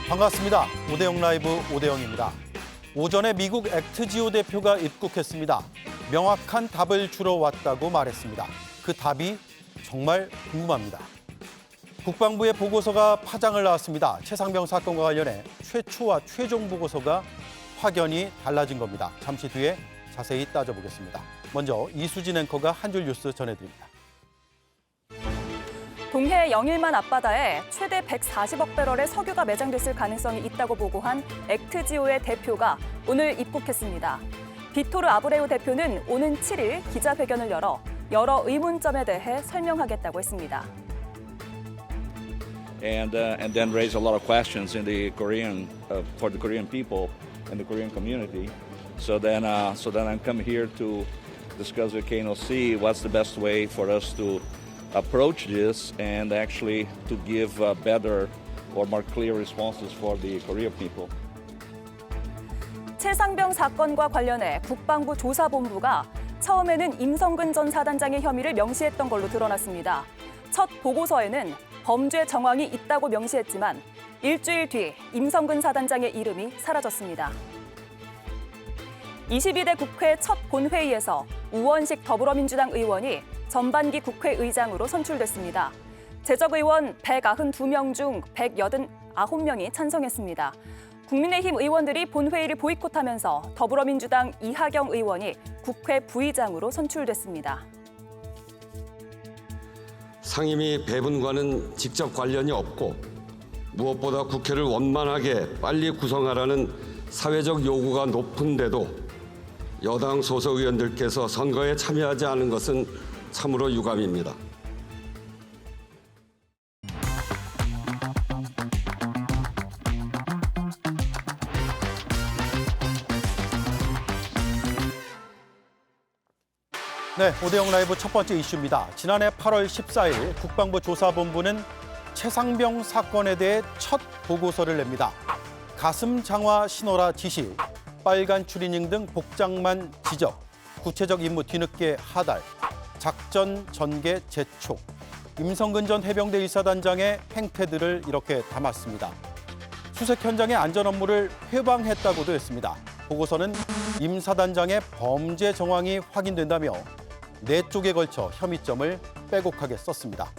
반갑습니다. 오대영 라이브 오대영입니다. 오전에 미국 액트지오 대표가 입국했습니다. 명확한 답을 주러 왔다고 말했습니다. 그 답이 정말 궁금합니다. 국방부의 보고서가 파장을 낳았습니다. 최상병 사건과 관련해 최초와 최종 보고서가 확연히 달라진 겁니다. 잠시 뒤에 자세히 따져보겠습니다. 먼저 이수진 앵커가 한 줄 뉴스 전해드립니다. 동해 영일만 앞바다에 최대 140억 배럴의 석유가 매장됐을 가능성이 있다고 보고한 액트지오의 대표가 오늘 입국했습니다. 비토르 아브레우 대표는 오는 7일 기자회견을 열어 여러 의문점에 대해 설명하겠다고 했습니다. And then raise a lot of questions in the Korean for the Korean people and the Korean community. So then I'm come here to discuss with KNOC what's the best way for us to approach this and actually to give better or more clear responses for the Korean people. 최상병 사건과 관련해 국방부 조사본부가 처음에는 임성근 전 사단장의 혐의를 명시했던 걸로 드러났습니다. 첫 보고서에는 범죄 정황이 있다고 명시했지만 일주일 뒤 임성근 사단장의 이름이 사라졌습니다. 22대 국회 첫 본회의에서 우원식 더불어민주당 의원이 전반기 국회의장으로 선출됐습니다. 재적의원 192명 중 189명이 찬성했습니다. 국민의힘 의원들이 본회의를 보이콧하면서 더불어민주당 이하경 의원이 국회 부의장으로 선출됐습니다. 상임위 배분과는 직접 관련이 없고 무엇보다 국회를 원만하게 빨리 구성하라는 사회적 요구가 높은데도 여당 소속 의원들께서 선거에 참여하지 않은 것은 참으로 유감입니다. 네, 오대영 라이브 첫 번째 이슈입니다. 지난해 8월 14일 국방부 조사본부는 최상병 사건에 대해 첫 보고서를 냅니다. 가슴 장화 신호라 지시, 빨간 추리닝 등 복장만 지적, 구체적 임무 뒤늦게 하달, 작전 전개 재촉, 임성근 전 해병대 1사단장의 행태들을 이렇게 담았습니다. 수색 현장의 안전 업무를 회방했다고도 했습니다. 보고서는 임 사단장의 범죄 정황이 확인된다며 4쪽에 걸쳐 혐의점을 빼곡하게 썼습니다.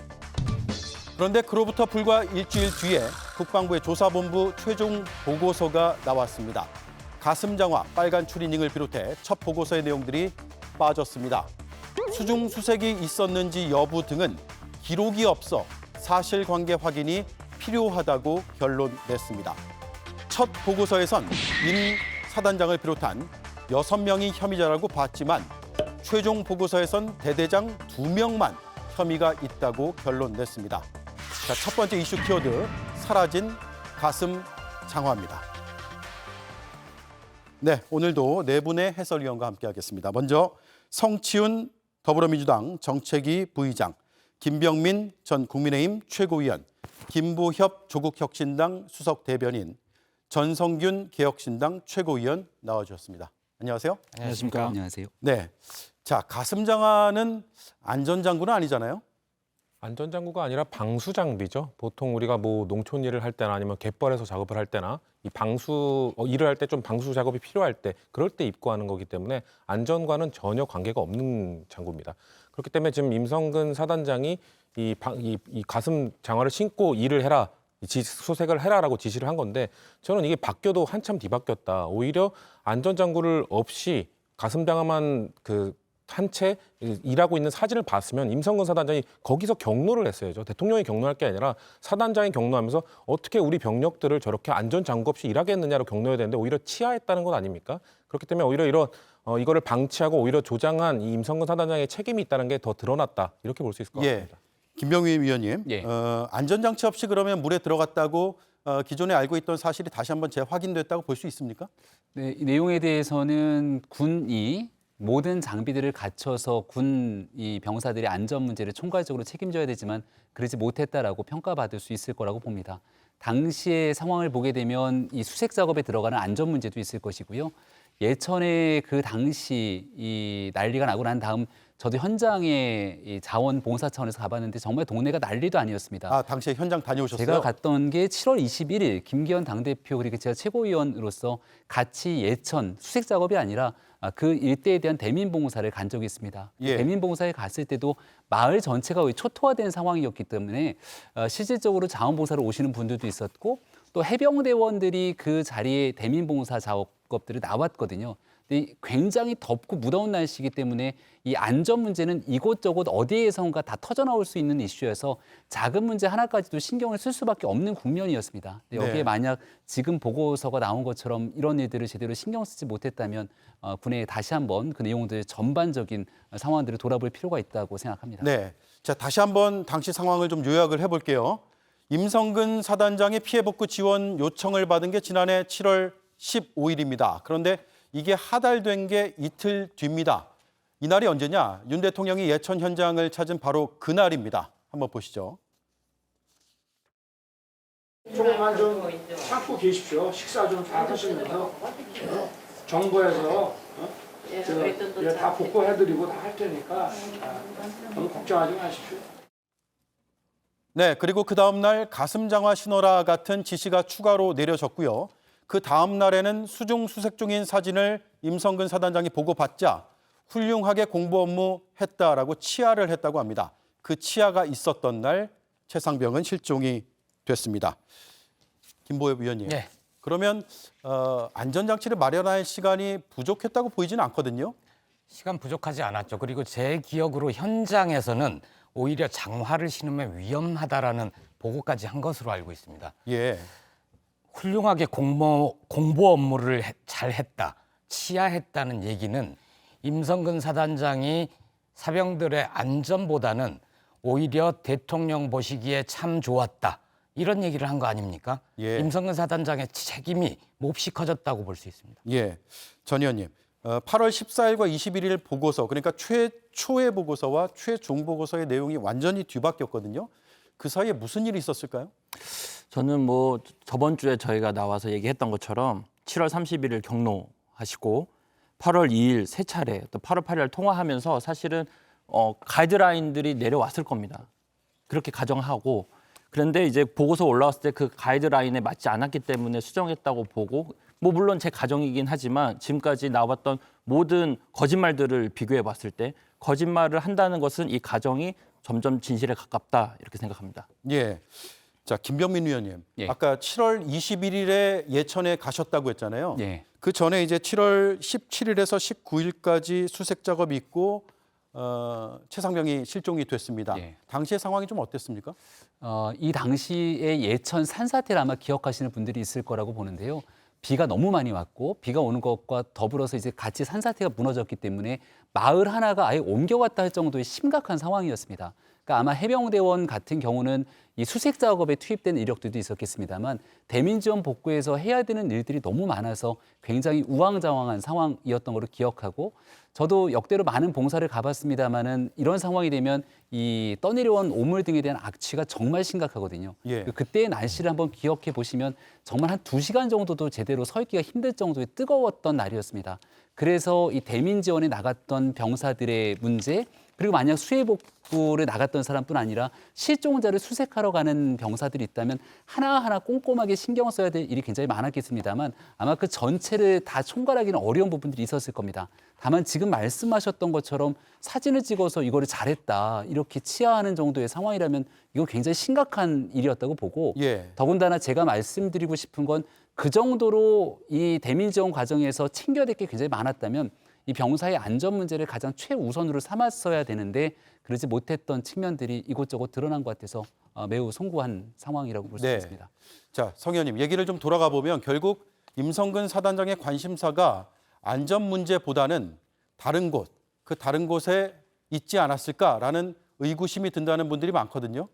그런데 그로부터 불과 일주일 뒤에 국방부의 조사본부 최종 보고서가 나왔습니다. 가슴 장화, 빨간 추리닝을 비롯해 첫 보고서의 내용들이 빠졌습니다. 수중 수색이 있었는지 여부 등은 기록이 없어 사실관계 확인이 필요하다고 결론 냈습니다. 첫 보고서에선 임 사단장을 비롯한 6명이 혐의자라고 봤지만 최종 보고서에선 대대장 2명만 혐의가 있다고 결론 냈습니다. 자, 첫 번째 이슈 키워드, 사라진 가슴 장화입니다. 네, 오늘도 네 분의 해설위원과 함께하겠습니다. 먼저 성치훈 더불어민주당 정책위 부의장, 김병민 전 국민의힘 최고위원, 김보협 조국혁신당 수석 대변인, 전성균 개혁신당 최고위원 나와주셨습니다. 안녕하세요. 안녕하십니까. 안녕하세요. 네, 자, 가슴 장화는 안전장구는 아니잖아요. 안전장구가 아니라 방수장비죠. 보통 우리가 뭐 농촌 일을 할 때나 아니면 갯벌에서 작업을 할 때나 이 일을 할 때 좀 방수 작업이 필요할 때 그럴 때 입고 하는 거기 때문에 안전과는 전혀 관계가 없는 장구입니다. 그렇기 때문에 지금 임성근 사단장이 이 가슴 장화를 신고 일을 해라, 수색을 해라라고 지시를 한 건데 저는 이게 바뀌어도 한참 뒤바뀌었다. 오히려 안전장구를 없이 가슴 장화만 한 채 일하고 있는 사진을 봤으면 임성근 사단장이 거기서 경로를 했어야죠. 대통령이 경로할 게 아니라 사단장이 경로하면서 어떻게 우리 병력들을 저렇게 안전장구 없이 일하게 했느냐로 경로해야 되는데 오히려 치하했다는 것 아닙니까? 그렇기 때문에 오히려 이거를 방치하고 오히려 조장한 이 임성근 사단장의 책임이 있다는 게 더 드러났다. 이렇게 볼 수 있을 것 같습니다. 김병민 위원님, 예. 안전장치 없이 그러면 물에 들어갔다고 기존에 알고 있던 사실이 다시 한번 재확인됐다고 볼 수 있습니까? 네, 이 내용에 대해서는 군이 모든 장비들을 갖춰서 군 이 병사들의 안전 문제를 총괄적으로 책임져야 되지만 그러지 못했다라고 평가받을 수 있을 거라고 봅니다. 당시의 상황을 보게 되면 이 수색 작업에 들어가는 안전 문제도 있을 것이고요. 예천에 그 당시 이 난리가 나고 난 다음 저도 현장에 이 자원봉사 차원에서 가봤는데 정말 동네가 난리도 아니었습니다. 아, 당시에 현장 다녀오셨어요? 제가 갔던 게 7월 21일 김기현 당대표 그리고 제가 최고위원으로서 같이 예천 수색 작업이 아니라 그 일대에 대한 대민봉사를 간 적이 있습니다. 예. 대민봉사에 갔을 때도 마을 전체가 거의 초토화된 상황이었기 때문에 실질적으로 자원봉사를 오시는 분들도 있었고 또 해병대원들이 그 자리에 대민봉사 작업들이 나왔거든요. 근데 굉장히 덥고 무더운 날씨이기 때문에 이 안전 문제는 이곳저곳 어디에선가 다 터져나올 수 있는 이슈여서 작은 문제 하나까지도 신경을 쓸 수밖에 없는 국면이었습니다. 근데 여기에 네. 만약 지금 보고서가 나온 것처럼 이런 일들을 제대로 신경 쓰지 못했다면 군에 다시 한번 그 내용들 전반적인 상황들을 돌아볼 필요가 있다고 생각합니다. 네. 자, 다시 한번 당시 상황을 좀 요약을 해볼게요. 임성근 사단장의 피해 복구 지원 요청을 받은 게 지난해 7월 15일입니다. 그런데 이게 하달된 게 이틀 뒤입니다. 이날이 언제냐? 윤 대통령이 예천 현장을 찾은 바로 그날입니다. 한번 보시죠. 조금만 좀 참고 계십시오. 식사 좀 잘 하시면서 정부에서 다 복구해드리고 다 할 테니까 너무 걱정하지 마십시오. 네, 그리고 그 다음 날 가슴 장화 신어라 같은 지시가 추가로 내려졌고요. 그 다음 날에는 수중 수색 중인 사진을 임성근 사단장이 보고받자 훌륭하게 공부 업무 했다라고 치하를 했다고 합니다. 그 치하가 있었던 날 최상병은 실종이 됐습니다. 김보엽 위원님. 네. 그러면 안전장치를 마련할 시간이 부족했다고 보이지는 않거든요. 시간 부족하지 않았죠. 그리고 제 기억으로 현장에서는 오히려 장화를 신으면 위험하다라는 보고까지 한 것으로 알고 있습니다. 예. 훌륭하게 공부 업무를 잘 했다, 치하했다는 얘기는 임성근 사단장이 사병들의 안전보다는 오히려 대통령 보시기에 참 좋았다. 이런 얘기를 한 거 아닙니까? 예. 임성근 사단장의 책임이 몹시 커졌다고 볼 수 있습니다. 예. 전 의원님. 8월 14일과 21일 보고서, 그러니까 최초의 보고서와 최종 보고서의 내용이 완전히 뒤바뀌었거든요. 그 사이에 무슨 일이 있었을까요? 저는 뭐 저번 주에 저희가 나와서 얘기했던 것처럼 7월 31일 경로하시고 8월 2일 세 차례, 또 8월 8일 통화하면서 사실은 가이드라인들이 내려왔을 겁니다. 그렇게 가정하고 그런데 이제 보고서 올라왔을 때 그 가이드라인에 맞지 않았기 때문에 수정했다고 보고 뭐 물론 제 가정이긴 하지만 지금까지 나왔던 모든 거짓말들을 비교해 봤을 때 거짓말을 한다는 것은 이 가정이 점점 진실에 가깝다 이렇게 생각합니다. 예. 자, 김병민 위원님. 예. 아까 7월 21일에 예천에 가셨다고 했잖아요. 예. 그 전에 이제 7월 17일에서 19일까지 수색 작업이 있고 최상병이 실종이 됐습니다. 예. 당시의 상황이 좀 어땠습니까? 이 당시에 예천 산사태를 아마 기억하시는 분들이 있을 거라고 보는데요. 비가 너무 많이 왔고 비가 오는 것과 더불어서 이제 같이 산사태가 무너졌기 때문에 마을 하나가 아예 옮겨갔다 할 정도의 심각한 상황이었습니다. 그러니까 아마 해병대원 같은 경우는 이 수색 작업에 투입된 이력들도 있었겠습니다만 대민지원 복구에서 해야 되는 일들이 너무 많아서 굉장히 우왕좌왕한 상황이었던 걸로 기억하고 저도 역대로 많은 봉사를 가봤습니다마는 이런 상황이 되면 이 떠내려온 오물 등에 대한 악취가 정말 심각하거든요. 예. 그때의 날씨를 한번 기억해 보시면 정말 한 2시간 정도도 제대로 서 있기가 힘들 정도의 뜨거웠던 날이었습니다. 그래서 이 대민 지원에 나갔던 병사들의 문제 그리고 만약 수해 복구를 나갔던 사람뿐 아니라 실종자를 수색하러 가는 병사들이 있다면 하나하나 꼼꼼하게 신경 써야 될 일이 굉장히 많았겠습니다만 아마 그 전체를 다 총괄하기는 어려운 부분들이 있었을 겁니다. 다만 지금 말씀하셨던 것처럼 사진을 찍어서 이거를 잘했다 이렇게 치하하는 정도의 상황이라면 이거 굉장히 심각한 일이었다고 보고 예. 더군다나 제가 말씀드리고 싶은 건 그 정도로 이 대민 지원 과정에서 챙겨야 될 게 굉장히 많았다면 이 병사의 안전 문제를 가장 최우선으로 삼았어야 되는데 그러지 못했던 측면들이 이곳저곳 드러난 것 같아서 매우 송구한 상황이라고 볼 수 네. 있습니다. 자, 성 의원님 얘기를 좀 돌아가 보면 결국 임성근 사단장의 관심사가 안전 문제보다는 다른 곳, 그 다른 곳에 있지 않았을까라는 의구심이 든다는 분들이 많거든요.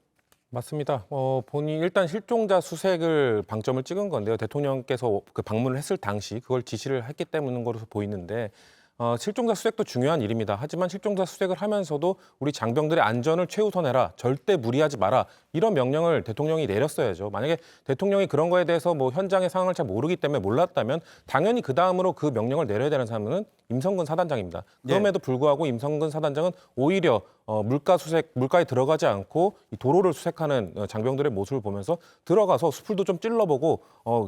맞습니다. 본인이 일단 실종자 수색을 방점을 찍은 건데요. 대통령께서 그 방문을 했을 당시 그걸 지시를 했기 때문인 것으로 보이는데 실종자 수색도 중요한 일입니다. 하지만 실종자 수색을 하면서도 우리 장병들의 안전을 최우선해라, 절대 무리하지 마라, 이런 명령을 대통령이 내렸어야죠. 만약에 대통령이 그런 거에 대해서 뭐 현장의 상황을 잘 모르기 때문에 몰랐다면 당연히 그 다음으로 그 명령을 내려야 되는 사람은 임성근 사단장입니다. 그럼에도 불구하고 임성근 사단장은 오히려 물가에 들어가지 않고 이 도로를 수색하는 장병들의 모습을 보면서 들어가서 수풀도 좀 찔러보고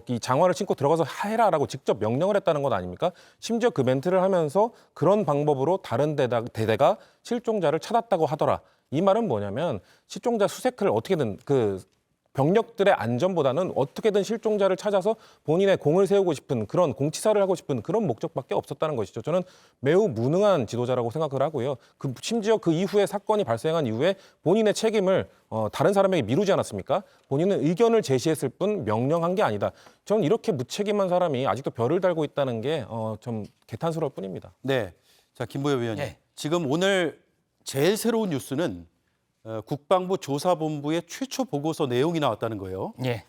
이 장화를 신고 들어가서 해라라고 직접 명령을 했다는 것 아닙니까? 심지어 그 멘트를 하면서 그런 방법으로 다른 대대가 실종자를 찾았다고 하더라. 이 말은 뭐냐면 실종자 수색을 어떻게든 병력들의 안전보다는 어떻게든 실종자를 찾아서 본인의 공을 세우고 싶은 그런 공치사를 하고 싶은 그런 목적밖에 없었다는 것이죠. 저는 매우 무능한 지도자라고 생각을 하고요. 심지어 그 이후에 사건이 발생한 이후에 본인의 책임을 다른 사람에게 미루지 않았습니까? 본인은 의견을 제시했을 뿐 명령한 게 아니다. 저는 이렇게 무책임한 사람이 아직도 별을 달고 있다는 게 좀 개탄스러울 뿐입니다. 네. 자, 김보엽 위원님. 네. 지금 오늘 제일 새로운 뉴스는 국방부 조사본부의 최초 보고서 내용이 나왔다는 거예요. 예.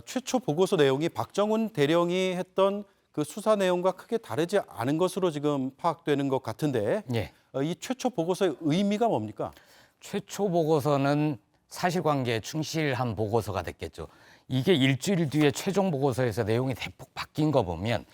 최초 보고서 내용이 박정훈 대령이 했던 그 수사 내용과 크게 다르지 않은 것으로 지금 파악되는 것 같은데 예. 이 최초 보고서의 의미가 뭡니까? 최초 보고서는 사실관계에 충실한 보고서가 됐겠죠. 이게 일주일 뒤에 최종 보고서에서 내용이 대폭 바뀐 거 보면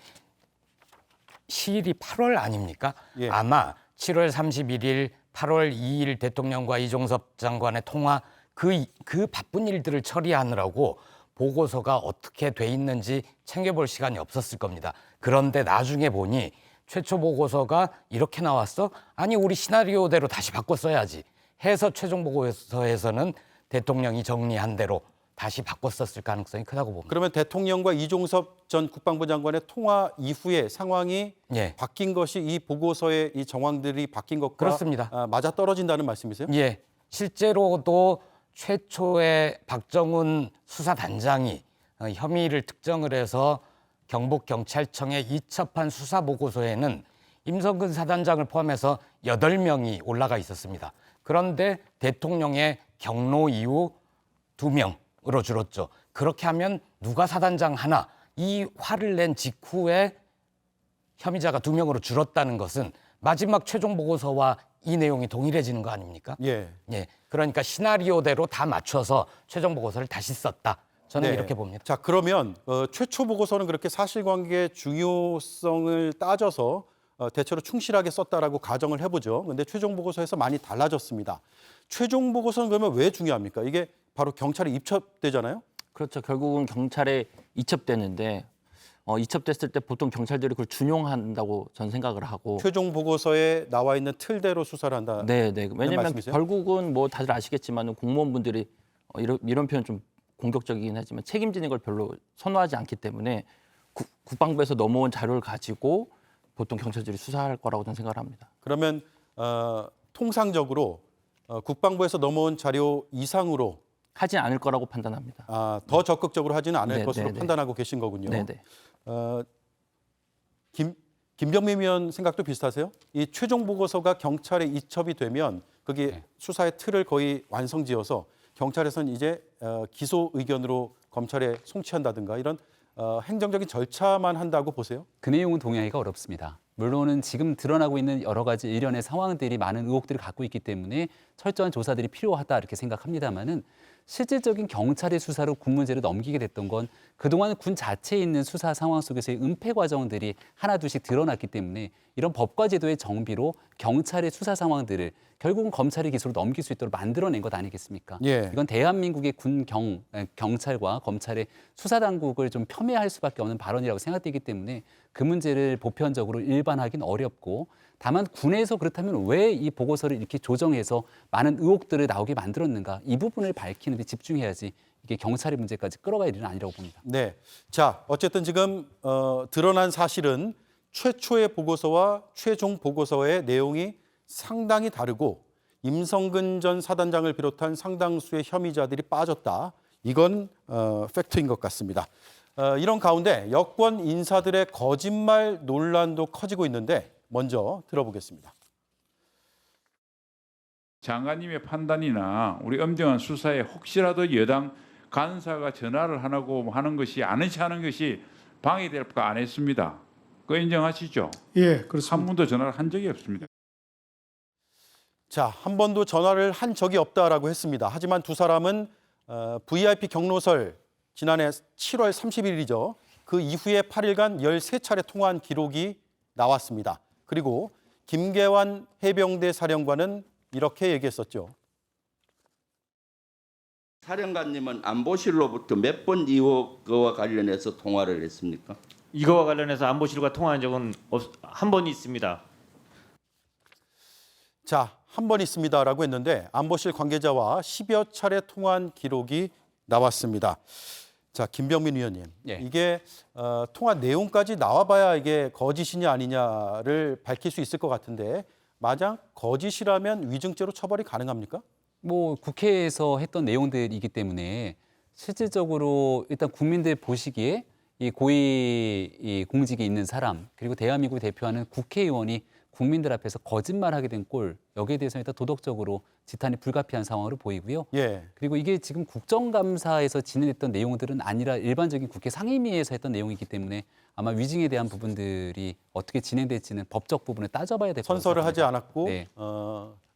시일이 8월 아닙니까? 예. 아마 7월 31일, 8월 2일 대통령과 이종섭 장관의 통화 그 바쁜 일들을 처리하느라고 보고서가 어떻게 돼 있는지 챙겨볼 시간이 없었을 겁니다. 그런데 나중에 보니 최초 보고서가 이렇게 나왔어? 아니 우리 시나리오대로 다시 바꿨어야지 해서 최종 보고서에서는 대통령이 정리한 대로 다시 바꿨었을 가능성이 크다고 봅니다. 그러면 대통령과 이종섭 전 국방부 장관의 통화 이후에 상황이 예. 바뀐 것이 이 보고서의 이 정황들이 바뀐 것과 그렇습니다. 맞아 떨어진다는 말씀이세요? 예, 실제로도 최초의 박정훈 수사단장이 혐의를 특정을 해서 경북경찰청에 이첩한 수사보고서에는 임성근 사단장을 포함해서 8명이 올라가 있었습니다. 그런데 대통령의 경로 이후 2명으로 줄었죠. 그렇게 하면 누가 사단장 하나, 이 화를 낸 직후에 혐의자가 2명으로 줄었다는 것은 마지막 최종 보고서와 이 내용이 동일해지는 거 아닙니까? 예. 예. 그러니까 시나리오대로 다 맞춰서 최종 보고서를 다시 썼다. 저는 네. 이렇게 봅니다. 자, 그러면 최초 보고서는 그렇게 사실관계의 중요성을 따져서 대체로 충실하게 썼다라고 가정을 해보죠. 그런데 최종 보고서에서 많이 달라졌습니다. 최종 보고서는 그러면 왜 중요합니까? 이게 바로 경찰에 입첩되잖아요. 그렇죠. 결국은 경찰에 이첩되는데 이첩됐을 때 보통 경찰들이 그걸 준용한다고 전 생각을 하고. 최종 보고서에 나와 있는 틀대로 수사를 한다. 네. 왜냐하면 말씀이세요? 결국은 뭐 다들 아시겠지만 공무원분들이 이런 표현 좀 공격적이긴 하지만 책임지는 걸 별로 선호하지 않기 때문에 국방부에서 넘어온 자료를 가지고 보통 경찰들이 수사할 거라고 저는 생각을 합니다. 그러면 통상적으로 국방부에서 넘어온 자료 이상으로 하진 않을 거라고 판단합니다. 더 적극적으로 하지는 않을 네, 것으로 네. 판단하고 계신 거군요. 네네. 김병민 위원 생각도 비슷하세요? 이 최종 보고서가 경찰에 이첩이 되면 그게 수사의 틀을 거의 완성지어서 경찰에서는 이제 기소 의견으로 검찰에 송치한다든가 이런 행정적인 절차만 한다고 보세요? 그 내용은 동의하기가 어렵습니다. 물론은 지금 드러나고 있는 여러 가지 일련의 상황들이 많은 의혹들을 갖고 있기 때문에 철저한 조사들이 필요하다 이렇게 생각합니다마는 실질적인 경찰의 수사로 군 문제를 넘기게 됐던 건 그동안 군 자체에 있는 수사 상황 속에서의 은폐 과정들이 하나둘씩 드러났기 때문에 이런 법과 제도의 정비로 경찰의 수사 상황들을 결국은 검찰의 기소로 넘길 수 있도록 만들어낸 것 아니겠습니까? 예. 이건 대한민국의 경찰과 검찰의 수사 당국을 좀 폄훼할 수밖에 없는 발언이라고 생각되기 때문에 그 문제를 보편적으로 일반화하기는 어렵고 다만 군에서 그렇다면 왜 이 보고서를 이렇게 조정해서 많은 의혹들을 나오게 만들었는가 이 부분을 밝히는 데 집중해야지 이게 경찰의 문제까지 끌어갈 일은 아니라고 봅니다. 네. 자, 어쨌든 지금 드러난 사실은 최초의 보고서와 최종 보고서의 내용이 상당히 다르고 임성근 전 사단장을 비롯한 상당수의 혐의자들이 빠졌다. 이건 팩트인 것 같습니다. 이런 가운데 여권 인사들의 거짓말 논란도 커지고 있는데 먼저 들어보겠습니다. 장관님의 판단이나 우리 엄정한 수사에 혹시라도 여당 간사가 전화를 하고 하는 것이 아는 체 하는 것이 방해될까 안 했습니다. 그 인정하시죠? 예, 그렇습니다. 한 번도 전화를 한 적이 없습니다. 자, 한 번도 전화를 한 적이 없다라고 했습니다. 하지만 두 사람은 VIP 경로설 지난해 7월 30일이죠. 그 이후에 8일간 13차례 통화한 기록이 나왔습니다. 그리고 김계환 해병대 사령관은 이렇게 얘기했었죠. 사령관님은 안보실로부터 몇 번 이거와 관련해서 통화를 했습니까? 이거와 관련해서 안보실과 통화한 적은 한 번 있습니다. 자, 한 번 있습니다라고 했는데 안보실 관계자와 10여 차례 통화한 기록이 나왔습니다. 자, 김병민 위원님, 예. 이게 통화 내용까지 나와봐야 이게 거짓이냐 아니냐를 밝힐 수 있을 것 같은데 만약 거짓이라면 위증죄로 처벌이 가능합니까? 뭐 국회에서 했던 내용들이기 때문에 실질적으로 일단 국민들 보시기에 이 고위 이 공직에 있는 사람 그리고 대한민국을 대표하는 국회의원이 국민들 앞에서 거짓말하게 된 꼴 여기에 대해서는 일단 도덕적으로 지탄이 불가피한 상황으로 보이고요. 예. 그리고 이게 지금 국정감사에서 진행했던 내용들은 아니라 일반적인 국회 상임위에서 했던 내용이기 때문에 아마 위증에 대한 부분들이 어떻게 진행될지는 법적 부분을 따져봐야 될 것 같습니다. 선서를 하지 않았고 네.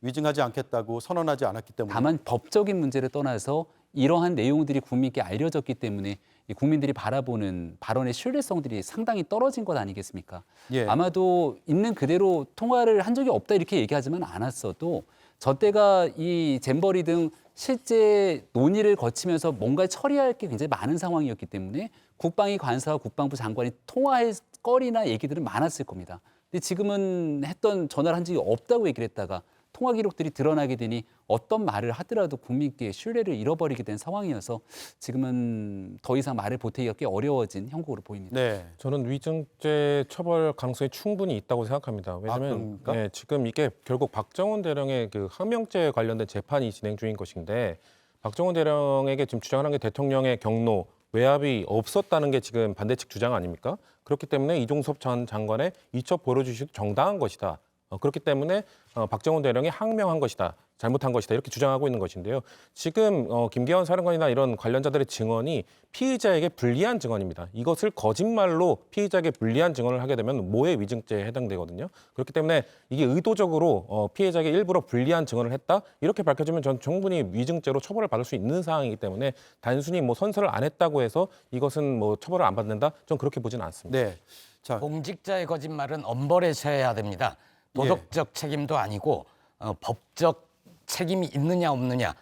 위증하지 않겠다고 선언하지 않았기 때문에. 다만 법적인 문제를 떠나서 이러한 내용들이 국민께 알려졌기 때문에 이 국민들이 바라보는 발언의 신뢰성들이 상당히 떨어진 것 아니겠습니까? 예. 아마도 있는 그대로 통화를 한 적이 없다 이렇게 얘기하지만 않았어도 저 때가 이 잼버리 등 실제 논의를 거치면서 뭔가 처리할 게 굉장히 많은 상황이었기 때문에 국방위 관사와 국방부 장관이 통화할 거리나 얘기들은 많았을 겁니다. 근데 지금은 했던 전화를 한 적이 없다고 얘기를 했다가 통화 기록들이 드러나게 되니 어떤 말을 하더라도 국민께 신뢰를 잃어버리게 된 상황이어서 지금은 더 이상 말을 보태기가 꽤 어려워진 형국으로 보입니다. 네. 저는 위증죄 처벌 가능성이 충분히 있다고 생각합니다. 왜냐하면 그런가? 네, 지금 이게 결국 박정훈 대령의 그 항명죄에 관련된 재판이 진행 중인 것인데 박정훈 대령에게 지금 주장하는 게 대통령의 경로, 외압이 없었다는 게 지금 반대측 주장 아닙니까? 그렇기 때문에 이종섭 전 장관의 이첩 보류 지시도 정당한 것이다. 그렇기 때문에 박정훈 대령이 항명한 것이다. 잘못한 것이다. 이렇게 주장하고 있는 것인데요. 지금 김계환 사령관이나 이런 관련자들의 증언이 피의자에게 불리한 증언입니다. 이것을 거짓말로 피의자에게 불리한 증언을 하게 되면 모해 위증죄에 해당되거든요. 그렇기 때문에 이게 의도적으로 피해자에게 일부러 불리한 증언을 했다. 이렇게 밝혀지면 전 충분히 위증죄로 처벌을 받을 수 있는 상황이기 때문에 단순히 뭐 선서를 안 했다고 해서 이것은 뭐 처벌을 안 받는다. 전 그렇게 보지는 않습니다. 네. 자, 공직자의 거짓말은 엄벌에 처해야 됩니다. 도덕적 책임도 아니고 법적 책임이 있느냐 없느냐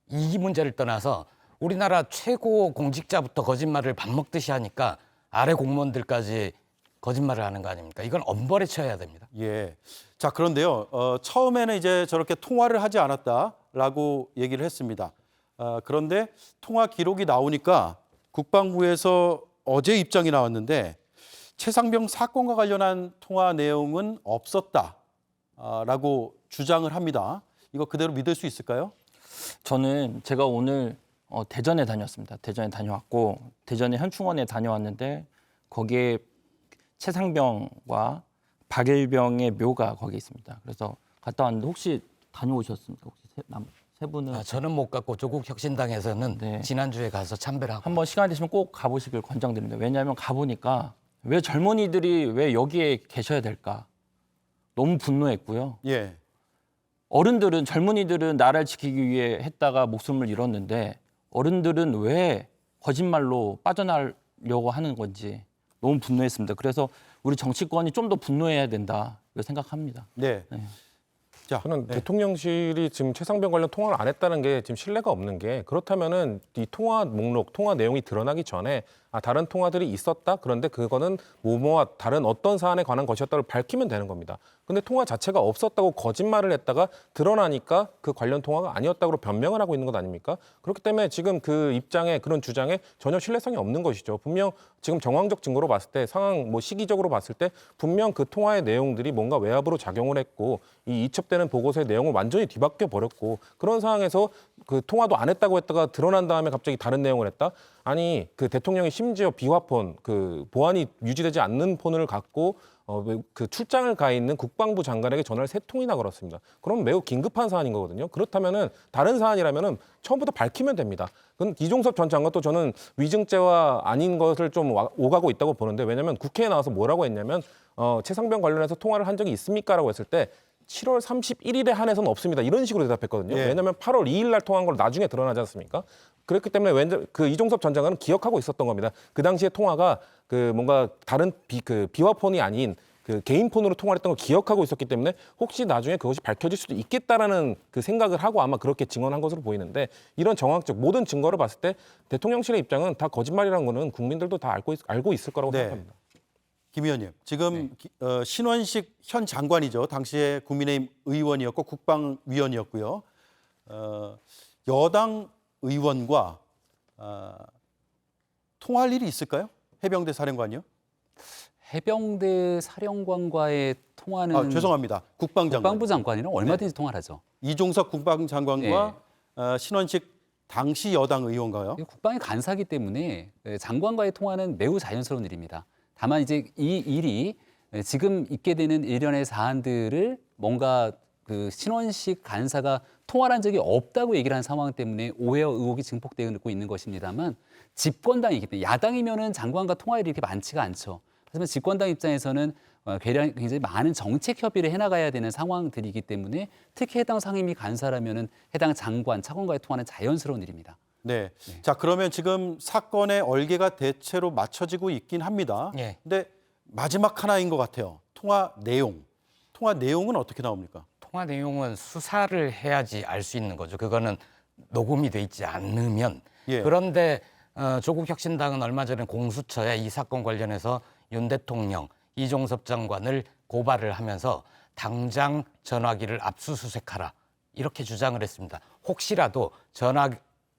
이 문제를 떠나서 우리나라 최고 공직자부터 거짓말을 밥 먹듯이 하니까 아래 공무원들까지 거짓말을 하는 거 아닙니까? 이건 엄벌에 처해야 됩니다. 예. 자, 그런데요. 처음에는 이제 저렇게 통화를 하지 않았다라고 얘기를 했습니다. 그런데 통화 기록이 나오니까 국방부에서 어제 입장이 나왔는데 최상병 사건과 관련한 통화 내용은 없었다라고 주장을 합니다. 이거 그대로 믿을 수 있을까요? 저는 제가 오늘 대전에 다녔습니다. 대전에 다녀왔고 대전의 현충원에 다녀왔는데 거기에 최상병과 박일병의 묘가 거기 있습니다. 그래서 갔다 왔는데 혹시 다녀오셨습니까? 혹시 세 분은? 저는 못 갔고 조국 혁신당에서는 네. 지난주에 가서 참배를 하고 한번 시간 되시면 꼭 가보시길 권장드립니다. 왜냐하면 가보니까 왜 젊은이들이 왜 여기에 계셔야 될까? 너무 분노했고요. 예. 어른들은 젊은이들은 나라를 지키기 위해 했다가 목숨을 잃었는데 어른들은 왜 거짓말로 빠져나가려고 하는 건지 너무 분노했습니다. 그래서 우리 정치권이 좀 더 분노해야 된다 생각합니다. 네. 네. 자, 저는 네. 대통령실이 지금 최상병 관련 통화를 안 했다는 게 지금 신뢰가 없는 게 그렇다면은 이 통화 목록, 통화 내용이 드러나기 전에 다른 통화들이 있었다. 그런데 그거는 뭐뭐와 다른 어떤 사안에 관한 것이었다를 밝히면 되는 겁니다. 근데 통화 자체가 없었다고 거짓말을 했다가 드러나니까 그 관련 통화가 아니었다고 변명을 하고 있는 것 아닙니까? 그렇기 때문에 지금 그 입장에 그런 주장에 전혀 신뢰성이 없는 것이죠. 분명 지금 정황적 증거로 봤을 때 상황 뭐 시기적으로 봤을 때 분명 그 통화의 내용들이 뭔가 외압으로 작용을 했고 이 이첩되는 보고서의 내용을 완전히 뒤바뀌어 버렸고 그런 상황에서 그 통화도 안 했다고 했다가 드러난 다음에 갑자기 다른 내용을 했다? 아니 그 대통령이 심지어 비화폰 그 보안이 유지되지 않는 폰을 갖고 그 출장을 가 있는 국방부 장관에게 전화를 3통이나 걸었습니다. 그럼 매우 긴급한 사안인 거거든요. 그렇다면은 다른 사안이라면은 처음부터 밝히면 됩니다. 그건 이종섭 전 장관도 저는 위증죄와 아닌 것을 좀 오가고 있다고 보는데, 왜냐하면 국회에 나와서 뭐라고 했냐면 최상병 관련해서 통화를 한 적이 있습니까라고 했을 때 7월 31일에 한해서는 없습니다. 이런 식으로 대답했거든요. 예. 왜냐하면 8월 2일 날 통화한 걸 나중에 드러나지 않습니까? 그렇기 때문에 그 이종섭 전 장관은 기억하고 있었던 겁니다. 그 당시에 통화가 그 뭔가 다른 비화폰이 아닌 그 개인 폰으로 통화를 했던 걸 기억하고 있었기 때문에 혹시 나중에 그것이 밝혀질 수도 있겠다라는 그 생각을 하고 아마 그렇게 증언한 것으로 보이는데, 이런 정황적 모든 증거를 봤을 때 대통령실의 입장은 다 거짓말이라는 거는 국민들도 다 알고 있을 거라고 네. 생각합니다. 김 의원님, 지금 신원식 현 장관이죠. 당시에 국민의힘 의원이었고 국방위원이었고요. 여당 의원과 통화할 일이 있을까요? 해병대 사령관이요? 해병대 사령관과의 통화는 죄송합니다. 국방장관. 국방부 장관이랑 얼마든지 통화를 하죠. 이종석 국방장관과 신원식 당시 여당 의원가요? 국방의 간사기 때문에 장관과의 통화는 매우 자연스러운 일입니다. 다만 이제 이 일이 지금 있게 되는 일련의 사안들을 뭔가 그 신원식 간사가 통화를 한 적이 없다고 얘기를 한 상황 때문에 오해와 의혹이 증폭되고 있는 것입니다만, 집권당이기 때문에, 야당이면은 장관과 통화일이 이렇게 많지가 않죠. 하지만 집권당 입장에서는 굉장히 많은 정책 협의를 해나가야 되는 상황들이기 때문에 특히 해당 상임위 간사라면은 해당 장관, 차관과의 통화는 자연스러운 일입니다. 네. 자, 그러면 지금 사건의 얼개가 대체로 맞춰지고 있긴 합니다. 예. 근데 마지막 하나인 것 같아요. 통화 내용. 통화 내용은 어떻게 나옵니까? 통화 내용은 수사를 해야지 알 수 있는 거죠. 그거는 녹음이 돼 있지 않으면. 예. 그런데 조국혁신당은 얼마 전에 공수처에 이 사건 관련해서 윤 대통령, 이종섭 장관을 고발을 하면서 당장 전화기를 압수수색하라 이렇게 주장을 했습니다. 혹시라도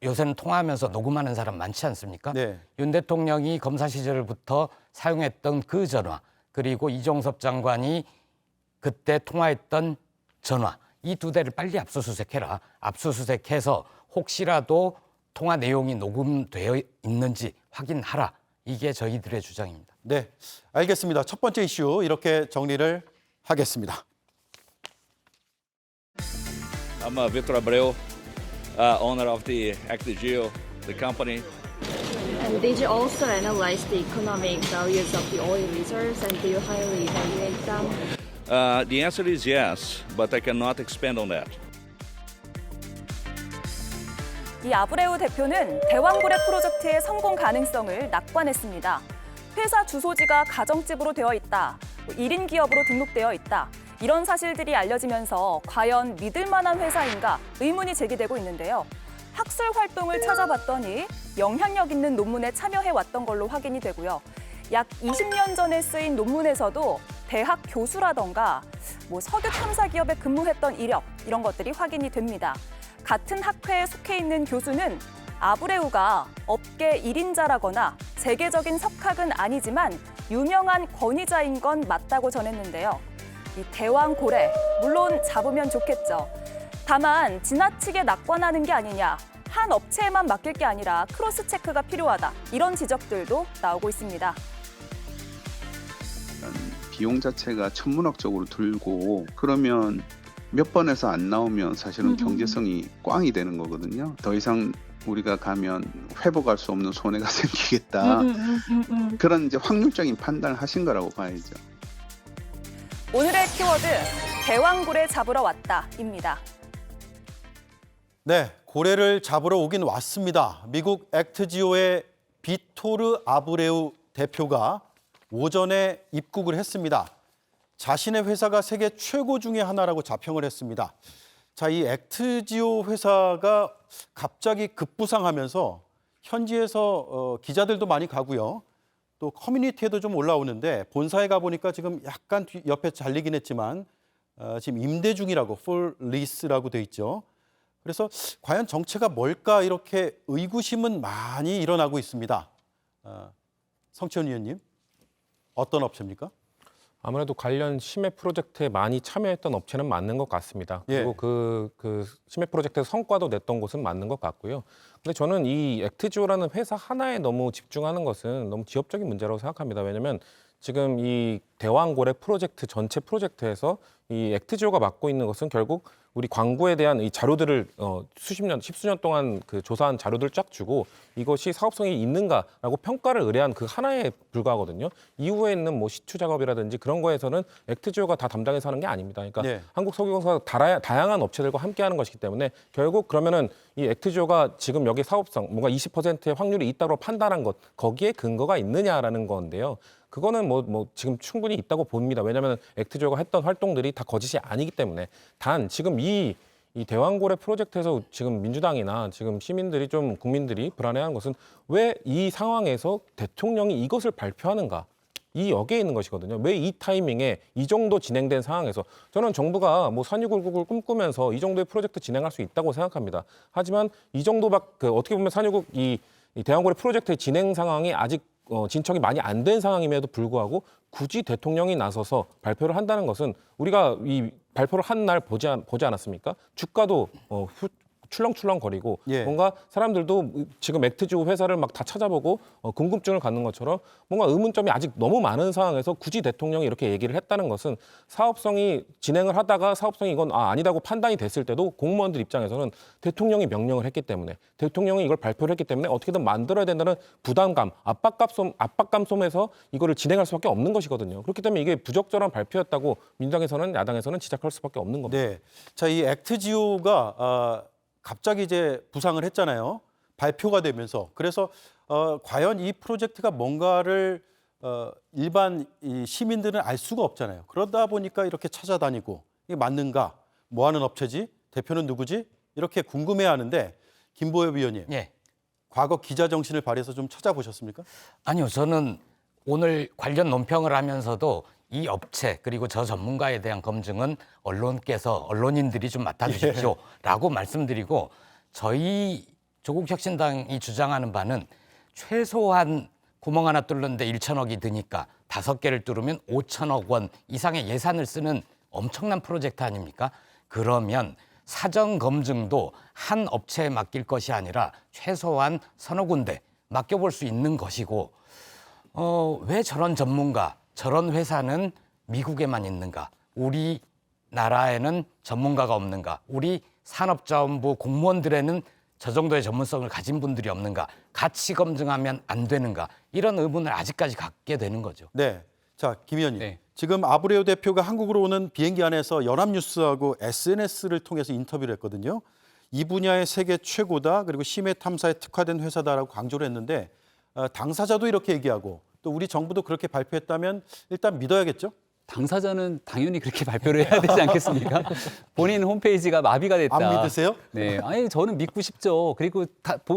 요새는 통화하면서 녹음하는 사람 많지 않습니까? 네. 윤 대통령이 검사 시절부터 사용했던 그 전화, 그리고 이종섭 장관이 그때 통화했던 전화, 이 2대를 빨리 압수수색해라. 압수수색해서 혹시라도 통화 내용이 녹음되어 있는지 확인하라. 이게 저희들의 주장입니다. 네, 알겠습니다. 첫 번째 이슈 이렇게 정리를 하겠습니다. I'm Victor Abreu, owner of the Actigeo, the company. And did you also analyze the economic values of the oil reserves and do you highly evaluate them? The answer is yes, but I cannot expand on that. 이 아브레우 대표는 대왕고래 프로젝트의 성공 가능성을 낙관했습니다. 회사 주소지가 가정집으로 되어 있다, 1인 기업으로 등록되어 있다, 이런 사실들이 알려지면서 과연 믿을 만한 회사인가 의문이 제기되고 있는데요. 학술 활동을 찾아봤더니 영향력 있는 논문에 참여해왔던 걸로 확인이 되고요. 약 20년 전에 쓰인 논문에서도 대학 교수라던가 석유 탐사 기업에 근무했던 이력, 이런 것들이 확인이 됩니다. 같은 학회에 속해 있는 교수는 아브레우가 업계 1인자라거나 세계적인 석학은 아니지만 유명한 권위자인 건 맞다고 전했는데요. 이 대왕고래, 물론 잡으면 좋겠죠. 다만 지나치게 낙관하는 게 아니냐, 한 업체에만 맡길 게 아니라 크로스 체크가 필요하다, 이런 지적들도 나오고 있습니다. 비용 자체가 천문학적으로 들고 그러면 몇 번에서 안 나오면 사실은 경제성이 꽝이 되는 거거든요. 더 이상 우리가 가면 회복할 수 없는 손해가 생기겠다. 그런 이제 확률적인 판단을 하신 거라고 봐야죠. 오늘의 키워드, 대왕고래 잡으러 왔다입니다. 네, 고래를 잡으러 오긴 왔습니다. 미국 액트지오의 비토르 아브레우 대표가 오전에 입국을 했습니다. 자신의 회사가 세계 최고 중에 하나라고 자평을 했습니다. 자, 이 액트지오 회사가 갑자기 급부상하면서 현지에서 기자들도 많이 가고요. 또 커뮤니티에도 좀 올라오는데 본사에 가보니까 지금 약간 옆에 잘리긴 했지만 지금 임대 중이라고, full lease라고 돼 있죠. 그래서 과연 정체가 뭘까 이렇게 의구심은 많이 일어나고 있습니다. 성채원 의원님, 어떤 업체입니까? 아무래도 관련 심해 프로젝트에 많이 참여했던 업체는 맞는 것 같습니다. 그리고 그 심해 프로젝트 성과도 냈던 곳은 맞는 것 같고요. 근데 저는 이 액트지오라는 회사 하나에 너무 집중하는 것은 너무 지엽적인 문제라고 생각합니다. 왜냐하면 지금 이 대왕고래 프로젝트 전체 프로젝트에서 이 액트지오가 맡고 있는 것은 결국 우리 광구에 대한 이 자료들을 수십 년, 십수년 동안 그 조사한 자료들을 쫙 주고 이것이 사업성이 있는가라고 평가를 의뢰한 그 하나에 불과하거든요. 이후에 있는 뭐 시추 작업이라든지 그런 거에서는 액트지오가 다 담당해서 하는 게 아닙니다. 그러니까 네. 한국석유공사가 다양한 업체들과 함께하는 것이기 때문에 결국 그러면은 이 액트지오가 지금 여기 사업성 뭔가 20%의 확률이 있다고 판단한 것 거기에 근거가 있느냐라는 건데요. 그거는 뭐 지금 충분히 있다고 봅니다. 왜냐하면 액트지오가 했던 활동들이 다 거짓이 아니기 때문에 단 지금 이 대왕고래 프로젝트에서 지금 민주당이나 지금 시민들이 좀 국민들이 불안해하는 것은 왜 이 상황에서 대통령이 이것을 발표하는가? 이 여기에 있는 것이거든요. 왜 이 타이밍에 이 정도 진행된 상황에서 저는 정부가 뭐 산유국을 꿈꾸면서 이 정도의 프로젝트 진행할 수 있다고 생각합니다. 하지만 이 정도밖 어떻게 보면 산유국 이 대왕고래 프로젝트의 진행 상황이 아직 진척이 많이 안 된 상황임에도 불구하고 굳이 대통령이 나서서 발표를 한다는 것은 우리가 이 발표를 한 날 보지 않았습니까? 주가도 출렁출렁거리고 예. 뭔가 사람들도 지금 액트지오 회사를 막 다 찾아보고 궁금증을 갖는 것처럼 뭔가 의문점이 아직 너무 많은 상황에서 굳이 대통령이 이렇게 얘기를 했다는 것은 사업성이 진행을 하다가 사업성이 이건 아니다고 판단이 됐을 때도 공무원들 입장에서는 대통령이 명령을 했기 때문에 대통령이 이걸 발표를 했기 때문에 어떻게든 만들어야 된다는 부담감, 압박감 속에서 이거를 진행할 수밖에 없는 것이거든요. 그렇기 때문에 이게 부적절한 발표였다고 민주당에서는 야당에서는 지적할 수밖에 없는 겁니다. 네. 자, 이 액트지오가 갑자기 이제 부상을 했잖아요. 발표가 되면서. 그래서 과연 이 프로젝트가 뭔가를 일반 이 시민들은 알 수가 없잖아요. 그러다 보니까 이렇게 찾아다니고 이게 맞는가? 뭐 하는 업체지? 대표는 누구지? 이렇게 궁금해하는데 김보엽 위원님. 예. 과거 기자 정신을 발휘해서 좀 찾아보셨습니까? 아니요, 저는 오늘 관련 논평을 하면서도 이 업체 그리고 저 전문가에 대한 검증은 언론인들이 좀 맡아주십시오라고 말씀드리고 저희 조국혁신당이 주장하는 바는 최소한 구멍 하나 뚫는데 1천억이 드니까 5개를 뚫으면 5천억 원 이상의 예산을 쓰는 엄청난 프로젝트 아닙니까? 그러면 사전 검증도 한 업체에 맡길 것이 아니라 최소한 서너 군데 맡겨볼 수 있는 것이고 왜 저런 전문가 저런 회사는 미국에만 있는가? 우리나라에는 전문가가 없는가? 우리 산업자원부 공무원들에는 저 정도의 전문성을 가진 분들이 없는가? 같이 검증하면 안 되는가? 이런 의문을 아직까지 갖게 되는 거죠. 네. 자, 김 의원님. 네. 지금 아브레오 대표가 한국으로 오는 비행기 안에서 연합뉴스하고 SNS를 통해서 인터뷰를 했거든요. 이 분야의 세계 최고다. 그리고 심해 탐사에 특화된 회사다라고 강조를 했는데 당사자도 이렇게 얘기하고 또 우리 정부도 그렇게 발표했다면 일단 믿어야겠죠? 당사자는 당연히 그렇게 발표를 해야 되지 않겠습니까? 본인 홈페이지가 마비가 됐다. 안 믿으세요? 네, 아니 저는 믿고 싶죠. 그리고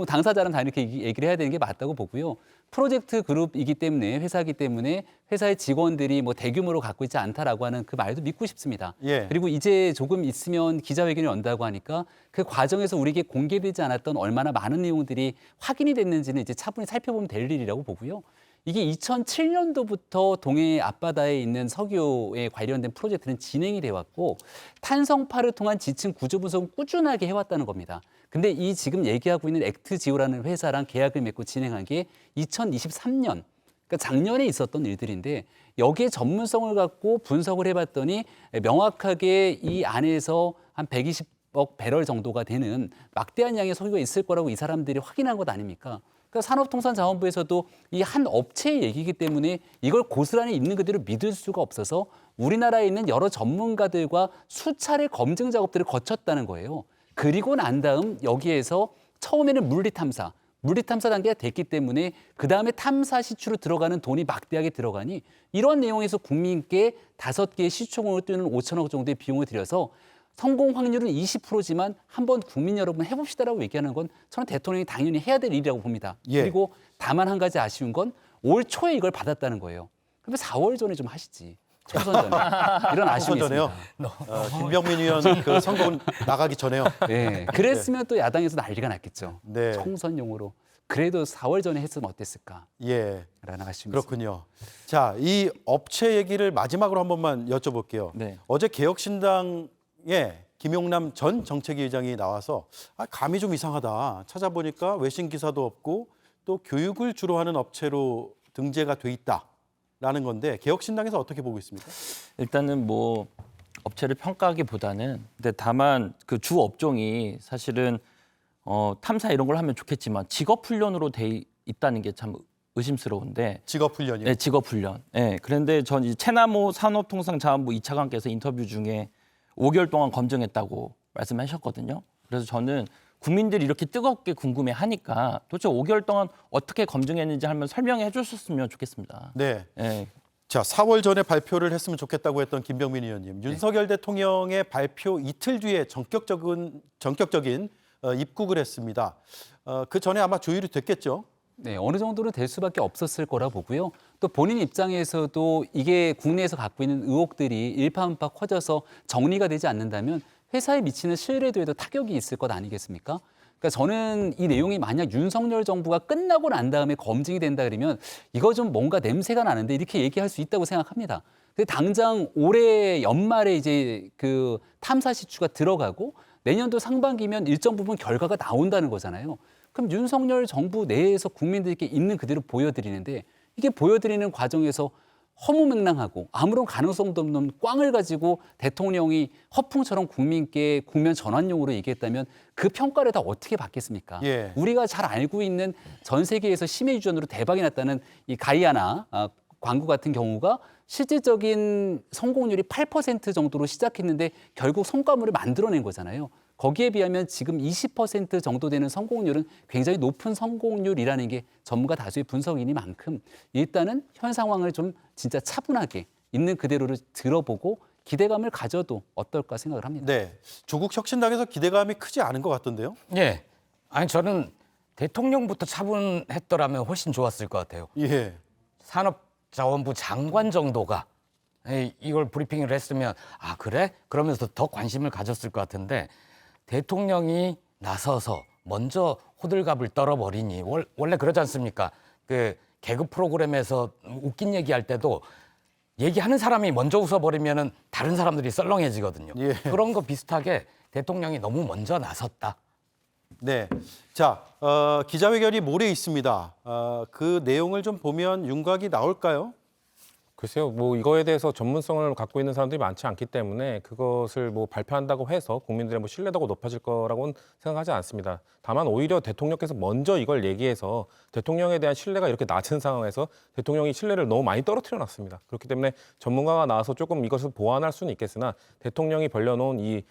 당사자는 다 이렇게 얘기를 해야 되는 게 맞다고 보고요. 프로젝트 그룹이기 때문에 회사이기 때문에 회사의 직원들이 뭐 대규모로 갖고 있지 않다라고 하는 그 말도 믿고 싶습니다. 예. 그리고 이제 조금 있으면 기자회견을 연다고 하니까 그 과정에서 우리에게 공개되지 않았던 얼마나 많은 내용들이 확인이 됐는지는 이제 차분히 살펴보면 될 일이라고 보고요. 이게 2007년도부터 동해 앞바다에 있는 석유에 관련된 프로젝트는 진행이 돼 왔고 탄성파를 통한 지층 구조 분석은 꾸준하게 해왔다는 겁니다. 근데 이 지금 얘기하고 있는 액트지오라는 회사랑 계약을 맺고 진행한 게 2023년, 그러니까 작년에 있었던 일들인데 여기에 전문성을 갖고 분석을 해봤더니 명확하게 이 안에서 한 120억 배럴 정도가 되는 막대한 양의 석유가 있을 거라고 이 사람들이 확인한 것 아닙니까? 그러니까 산업통상자원부에서도 이 한 업체의 얘기이기 때문에 이걸 고스란히 있는 그대로 믿을 수가 없어서 우리나라에 있는 여러 전문가들과 수차례 검증 작업들을 거쳤다는 거예요. 그리고 난 다음 여기에서 처음에는 물리탐사 단계가 됐기 때문에 그다음에 탐사 시추로 들어가는 돈이 막대하게 들어가니 이런 내용에서 국민께 5개의 시총을 뛰는 5천억 정도의 비용을 들여서 성공 확률은 20%지만 한번 국민 여러분 해봅시다라고 얘기하는 건 저는 대통령이 당연히 해야 될 일이라고 봅니다. 예. 그리고 다만 한 가지 아쉬운 건 올 초에 이걸 받았다는 거예요. 그러면 4월 전에 좀 하시지. 총선 전에. 이런 아쉬움이 전에요? 있습니다. 김병민 의원 그 선거 나가기 전에요. 네, 그랬으면 또 야당에서 난리가 났겠죠. 네. 총선용으로. 그래도 4월 전에 했으면 어땠을까? 예. 라는 아쉬움이 그렇군요. 자, 이 업체 얘기를 마지막으로 한 번만 여쭤볼게요. 네. 어제 개혁신당에 김용남 전 정책위 의장이 나와서 감이 좀 이상하다. 찾아보니까 외신 기사도 없고 또 교육을 주로 하는 업체로 등재가 돼 있다. 라는 건데 개혁신당에서 어떻게 보고 있습니까? 일단은 뭐 업체를 평가하기보다는 근데 다만 그 주 업종이 사실은 탐사 이런 걸 하면 좋겠지만 직업 훈련으로 돼 있다는 게 참 의심스러운데. 직업 훈련이요? 네, 직업 훈련. 네, 그런데 전 이제 최남호 산업통상자원부 2차관께서 인터뷰 중에 5개월 동안 검증했다고 말씀하셨거든요. 그래서 저는 국민들이 이렇게 뜨겁게 궁금해하니까 도대체 5개월 동안 어떻게 검증했는지 한번 설명해 주셨으면 좋겠습니다. 네. 네. 자, 4월 전에 발표를 했으면 좋겠다고 했던 김병민 의원님. 윤석열 대통령의 발표 이틀 뒤에 전격적인 입국을 했습니다. 그 전에 아마 조율이 됐겠죠? 네, 어느 정도는 될 수밖에 없었을 거라 보고요. 또 본인 입장에서도 이게 국내에서 갖고 있는 의혹들이 일파만파 커져서 정리가 되지 않는다면 회사에 미치는 신뢰도에도 타격이 있을 것 아니겠습니까? 그러니까 저는 이 내용이 만약 윤석열 정부가 끝나고 난 다음에 검증이 된다 그러면 이거 좀 뭔가 냄새가 나는데 이렇게 얘기할 수 있다고 생각합니다. 근데 당장 올해 연말에 이제 그 탐사 시추가 들어가고 내년도 상반기면 일정 부분 결과가 나온다는 거잖아요. 그럼 윤석열 정부 내에서 국민들께 있는 그대로 보여드리는데 이게 보여드리는 과정에서 허무맹랑하고 아무런 가능성도 없는 꽝을 가지고 대통령이 허풍처럼 국민께 국면 전환용으로 얘기했다면 그 평가를 다 어떻게 받겠습니까? 예. 우리가 잘 알고 있는 전 세계에서 심해 유전으로 대박이 났다는 이 가이아나 광고 같은 경우가 실질적인 성공률이 8% 정도로 시작했는데 결국 성과물을 만들어낸 거잖아요. 거기에 비하면 지금 20% 정도 되는 성공률은 굉장히 높은 성공률이라는 게 전문가 다수의 분석이니만큼 일단은 현 상황을 좀 진짜 차분하게 있는 그대로를 들어보고 기대감을 가져도 어떨까 생각을 합니다. 네, 조국 혁신당에서 기대감이 크지 않은 것 같던데요? 예. 아니 저는 대통령부터 차분했더라면 훨씬 좋았을 것 같아요. 예. 산업자원부 장관 정도가 이걸 브리핑을 했으면 아 그래? 그러면서 더 관심을 가졌을 것 같은데 대통령이 나서서 먼저 호들갑을 떨어버리니 원래 그러지 않습니까? 그 개그 프로그램에서 웃긴 얘기할 때도 얘기하는 사람이 먼저 웃어버리면은 다른 사람들이 썰렁해지거든요. 예. 그런 거 비슷하게 대통령이 너무 먼저 나섰다. 네. 자, 기자회견이 모레 있습니다. 그 내용을 좀 보면 윤곽이 나올까요? 글쎄요, 뭐 이거에 대해서 전문성을 갖고 있는 사람들이 많지 않기 때문에 그것을 뭐 발표한다고 해서 국민들의 뭐 신뢰도가 높아질 거라고는 생각하지 않습니다. 다만 오히려 대통령께서 먼저 이걸 얘기해서 대통령에 대한 신뢰가 이렇게 낮은 상황에서 대통령이 신뢰를 너무 많이 떨어뜨려 놨습니다. 그렇기 때문에 전문가가 나와서 조금 이것을 보완할 수는 있겠으나 대통령이 벌려놓은 이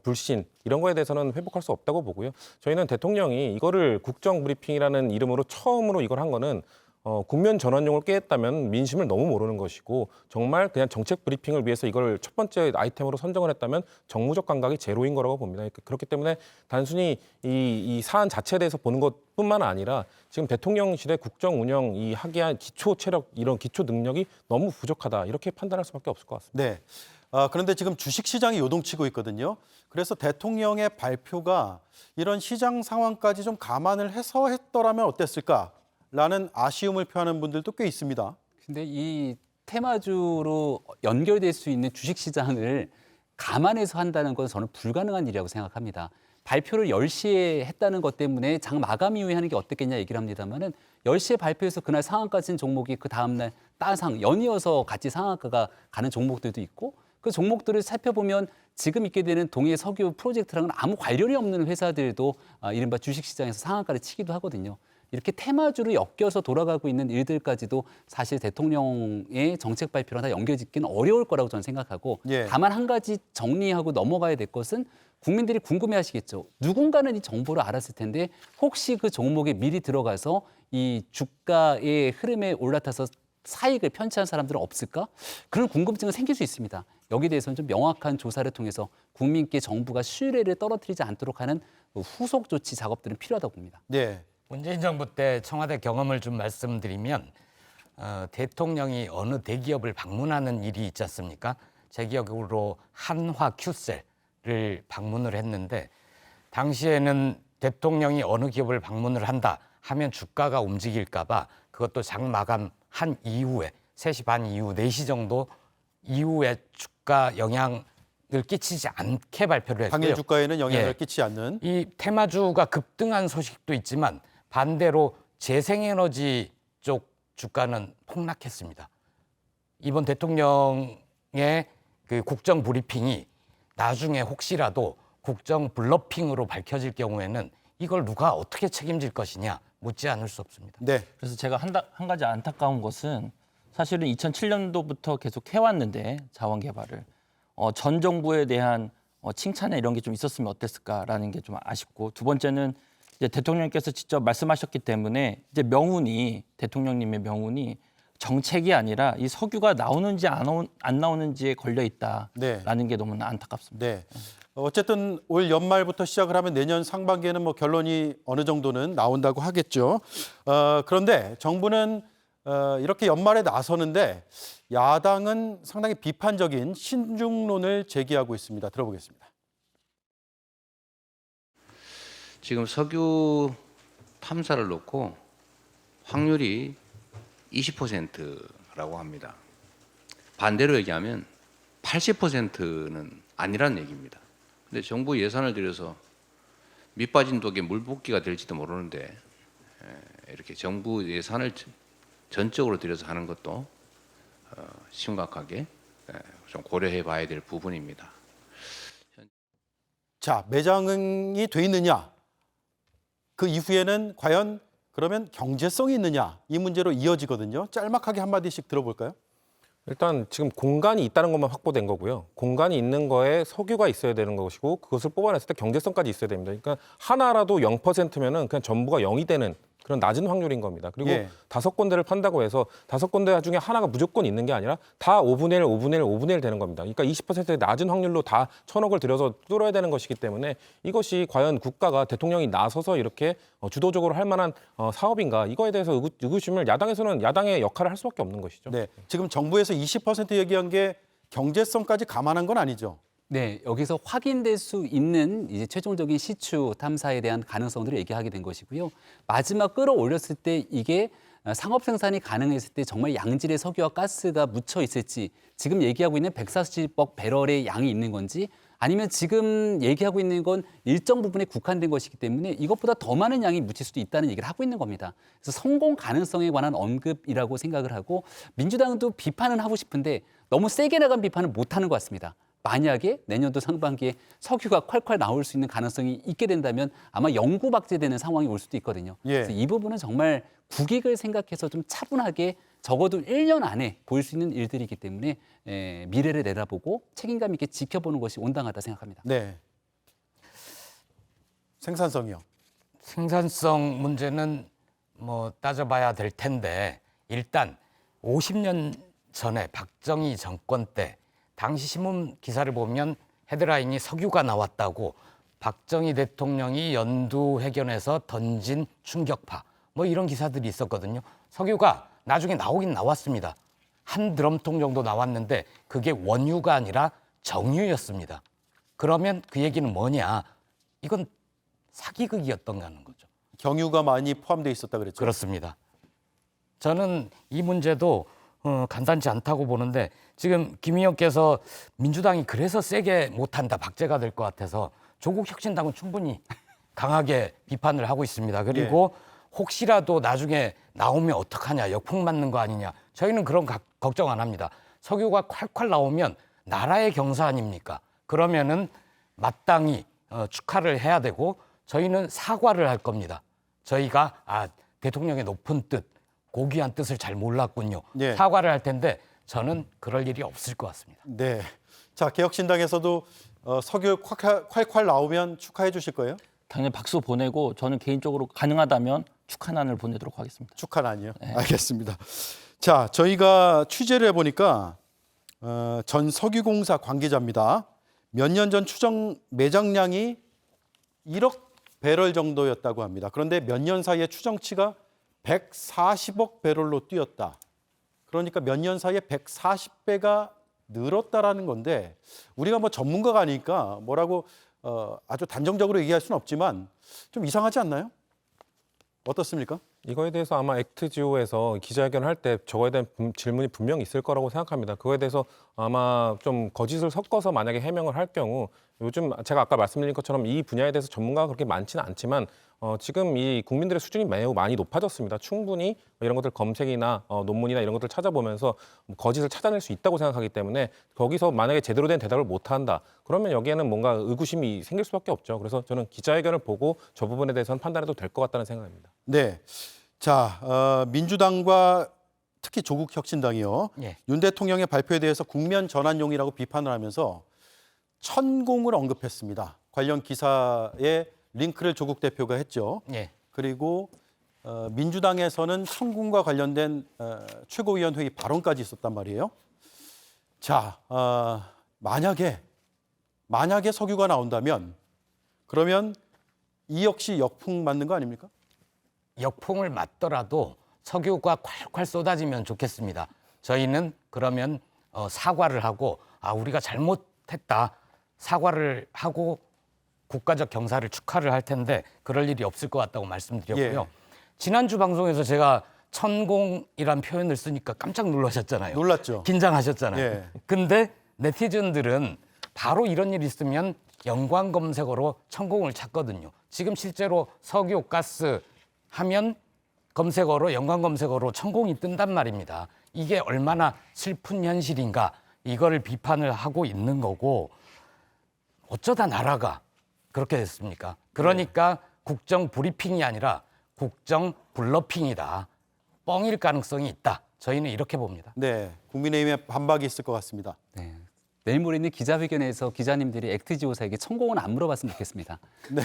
불신 이런 거에 대해서는 회복할 수 없다고 보고요. 저희는 대통령이 이거를 국정 브리핑이라는 이름으로 처음으로 이걸 한 거는 국면 전환용을 꾀했다면 민심을 너무 모르는 것이고 정말 그냥 정책 브리핑을 위해서 이걸 첫 번째 아이템으로 선정을 했다면 정무적 감각이 제로인 거라고 봅니다. 그렇기 때문에 단순히 이 사안 자체에 대해서 보는 것뿐만 아니라 지금 대통령실의 국정 운영 이 하기 위한 기초 체력 이런 기초 능력이 너무 부족하다 이렇게 판단할 수밖에 없을 것 같습니다. 네. 그런데 지금 주식시장이 요동치고 있거든요. 그래서 대통령의 발표가 이런 시장 상황까지 좀 감안을 해서 했더라면 어땠을까? 라는 아쉬움을 표하는 분들도 꽤 있습니다. 근데 이 테마주로 연결될 수 있는 주식시장을 감안해서 한다는 건 저는 불가능한 일이라고 생각합니다. 발표를 10시에 했다는 것 때문에 장 마감 이후에 하는 게 어떻겠냐 얘기를 합니다만은 10시에 발표해서 그날 상한가진 종목이 그 다음날 따상 연이어서 같이 상한가가 가는 종목들도 있고 그 종목들을 살펴보면 지금 있게 되는 동해 석유 프로젝트랑은 아무 관련이 없는 회사들도 이른바 주식시장에서 상한가를 치기도 하거든요. 이렇게 테마주로 엮여서 돌아가고 있는 일들까지도 사실 대통령의 정책 발표랑 다 연결짓기는 어려울 거라고 저는 생각하고 예. 다만 한 가지 정리하고 넘어가야 될 것은 국민들이 궁금해하시겠죠. 누군가는 이 정보를 알았을 텐데 혹시 그 종목에 미리 들어가서 이 주가의 흐름에 올라타서 사익을 편취한 사람들은 없을까? 그런 궁금증은 생길 수 있습니다. 여기에 대해서는 좀 명확한 조사를 통해서 국민께 정부가 신뢰를 떨어뜨리지 않도록 하는 후속 조치 작업들은 필요하다고 봅니다. 네. 문재인 정부 때 청와대 경험을 좀 말씀드리면 대통령이 어느 대기업을 방문하는 일이 있지 않습니까? 제 기억으로 한화큐셀을 방문을 했는데 당시에는 대통령이 어느 기업을 방문을 한다 하면 주가가 움직일까 봐 그것도 장 마감한 이후에 3시 반 이후 4시 정도 이후에 주가 영향을 끼치지 않게 발표를 했고요. 당일 주가에는 영향을 끼치지 않는. 이 테마주가 급등한 소식도 있지만 반대로 재생에너지 쪽 주가는 폭락했습니다. 이번 대통령의 그 국정 브리핑이 나중에 혹시라도 국정 블러핑으로 밝혀질 경우에는 이걸 누가 어떻게 책임질 것이냐 묻지 않을 수 없습니다. 네. 그래서 제가 한 가지 안타까운 것은 사실은 2007년도부터 계속 해왔는데 자원 개발을 전 정부에 대한 칭찬이나 이런 게 좀 있었으면 어땠을까라는 게 좀 아쉽고, 두 번째는 이제 대통령께서 직접 말씀하셨기 때문에 이제 명운이, 대통령님의 명운이 정책이 아니라 이 석유가 나오는지 안 나오는지에 걸려 있다라는 게 너무나 안타깝습니다. 네. 어쨌든 올 연말부터 시작을 하면 내년 상반기에는 뭐 결론이 어느 정도는 나온다고 하겠죠. 그런데 정부는 이렇게 연말에 나서는데 야당은 상당히 비판적인 신중론을 제기하고 있습니다. 들어보겠습니다. 지금 석유 탐사를 놓고 확률이 20%라고 합니다. 반대로 얘기하면 80%는 아니란 얘기입니다. 근데 정부 예산을 들여서 밑빠진 독에 물붓기가 될지도 모르는데 이렇게 정부 예산을 전적으로 들여서 하는 것도 심각하게 좀 고려해 봐야 될 부분입니다. 자, 매장이 돼 있느냐? 그 이후에는 과연 그러면 경제성이 있느냐? 이 문제로 이어지거든요. 짤막하게 한마디씩 들어볼까요? 일단 지금 공간이 있다는 것만 확보된 거고요. 공간이 있는 거에 석유가 있어야 되는 것이고, 그것을 뽑아냈을 때 경제성까지 있어야 됩니다. 그러니까 하나라도 0%면은 그냥 전부가 0이 되는 그런 낮은 확률인 겁니다. 그리고 예. 5군데를 판다고 해서 5군데 중에 하나가 무조건 있는 게 아니라 다 5분의 1, 5분의 1, 5분의 1 되는 겁니다. 그러니까 20%의 낮은 확률로 다 1,000억을 들여서 뚫어야 되는 것이기 때문에 이것이 과연 국가가, 대통령이 나서서 이렇게 주도적으로 할 만한 사업인가, 이거에 대해서 의구심을 야당에서는 야당의 역할을 할 수밖에 없는 것이죠. 네. 지금 정부에서 20% 얘기한 게 경제성까지 감안한 건 아니죠. 네, 여기서 확인될 수 있는 이제 최종적인 시추 탐사에 대한 가능성들을 얘기하게 된 것이고요. 마지막 끌어올렸을 때 이게 상업 생산이 가능했을 때 정말 양질의 석유와 가스가 묻혀 있을지, 지금 얘기하고 있는 140억 배럴의 양이 있는 건지, 아니면 지금 얘기하고 있는 건 일정 부분에 국한된 것이기 때문에 이것보다 더 많은 양이 묻힐 수도 있다는 얘기를 하고 있는 겁니다. 그래서 성공 가능성에 관한 언급이라고 생각을 하고, 민주당도 비판은 하고 싶은데 너무 세게 나간 비판은 못하는 것 같습니다. 만약에 내년도 상반기에 석유가 콸콸 나올 수 있는 가능성이 있게 된다면 아마 영구박제되는 상황이 올 수도 있거든요. 예. 그래서 이 부분은 정말 국익을 생각해서 좀 차분하게 적어도 1년 안에 보일 수 있는 일들이기 때문에 미래를 내다보고 책임감 있게 지켜보는 것이 온당하다 생각합니다. 네. 생산성이요. 생산성 문제는 뭐 따져봐야 될 텐데, 일단 50년 전에 박정희 정권 때 당시 신문 기사를 보면 헤드라인이 석유가 나왔다고, 박정희 대통령이 연두해변에서 던진 충격파, 뭐 이런 기사들이 있었거든요. 석유가 나중에 나오긴 나왔습니다. 한 드럼통 정도 나왔는데 그게 원유가 아니라 정유였습니다. 그러면 그 얘기는 뭐냐? 이건 사기극이었던가는 거죠. 경유가 많이 포함되어 있었다 그랬죠. 그렇습니다. 저는 이 문제도 간단치 않다고 보는데, 지금 김 의원께서 민주당이 그래서 세게 못한다, 박제가 될 것 같아서 조국혁신당은 충분히 강하게 비판을 하고 있습니다. 그리고 혹시라도 나중에 나오면 어떡하냐, 역풍 맞는 거 아니냐, 저희는 그런 걱정 안 합니다. 석유가 콸콸 나오면 나라의 경사 아닙니까? 그러면은 마땅히 축하를 해야 되고, 저희는 사과를 할 겁니다. 저희가 대통령의 높은 뜻, 고귀한 뜻을 잘 몰랐군요. 네. 사과를 할 텐데 저는 그럴 일이 없을 것 같습니다. 네. 자, 개혁신당에서도 석유 콸콸 나오면 축하해 주실 거예요? 당연히 박수 보내고, 저는 개인적으로 가능하다면 축하난을 보내도록 하겠습니다. 축하난이요? 네. 알겠습니다. 자, 저희가 취재를 해보니까 전 석유공사 관계자입니다. 몇 년 전 추정 매장량이 1억 배럴 정도였다고 합니다. 그런데 몇 년 사이에 추정치가 140억 배럴로 뛰었다. 그러니까 몇 년 사이에 140배가 늘었다라는 건데, 우리가 뭐 전문가가 아니니까 뭐라고 아주 단정적으로 얘기할 수는 없지만 좀 이상하지 않나요? 어떻습니까? 이거에 대해서 아마 액트지오에서 기자회견을 할 때 저거에 대한 질문이 분명히 있을 거라고 생각합니다. 그거에 대해서 아마 좀 거짓을 섞어서 만약에 해명을 할 경우 요즘 제가 아까 말씀드린 것처럼 이 분야에 대해서 전문가가 그렇게 많지는 않지만 지금 이 국민들의 수준이 매우 많이 높아졌습니다. 충분히 이런 것들 검색이나 논문이나 이런 것들 찾아보면서 거짓을 찾아낼 수 있다고 생각하기 때문에 거기서 만약에 제대로 된 대답을 못한다. 그러면 여기에는 뭔가 의구심이 생길 수밖에 없죠. 그래서 저는 기자회견을 보고 저 부분에 대해서는 판단해도 될 것 같다는 생각입니다. 네. 자, 민주당과 특히 조국혁신당이요. 예. 윤 대통령의 발표에 대해서 국면 전환용이라고 비판을 하면서 천공을 언급했습니다. 관련 기사에 링크를 조국 대표가 했죠. 예. 그리고 민주당에서는 천공과 관련된 최고위원 회의 발언까지 있었단 말이에요. 자, 만약에 석유가 나온다면 그러면 이 역시 역풍 맞는 거 아닙니까? 역풍을 맞더라도 석유가 콸콸 쏟아지면 좋겠습니다. 저희는 그러면 사과를 하고 우리가 잘못했다. 사과를 하고 국가적 경사를 축하를 할 텐데 그럴 일이 없을 것 같다고 말씀드렸고요. 예. 지난주 방송에서 제가 천공이란 표현을 쓰니까 깜짝 놀라셨잖아요. 놀랐죠. 긴장하셨잖아요. 예. 근데 네티즌들은 바로 이런 일이 있으면 연관 검색어로 천공을 찾거든요. 지금 실제로 석유, 가스 하면 검색어로 연관 검색어로 천공이 뜬단 말입니다. 이게 얼마나 슬픈 현실인가 이거를 비판을 하고 있는 거고 어쩌다 나라가 그렇게 됐습니까? 그러니까 국정 브리핑이 아니라 국정 블러핑이다. 뻥일 가능성이 있다. 저희는 이렇게 봅니다. 네, 국민의힘에 반박이 있을 것 같습니다. 네. 내일 모레 있는 기자회견에서 기자님들이 액트지오사에게 천공은 안 물어봤으면 좋겠습니다. 네.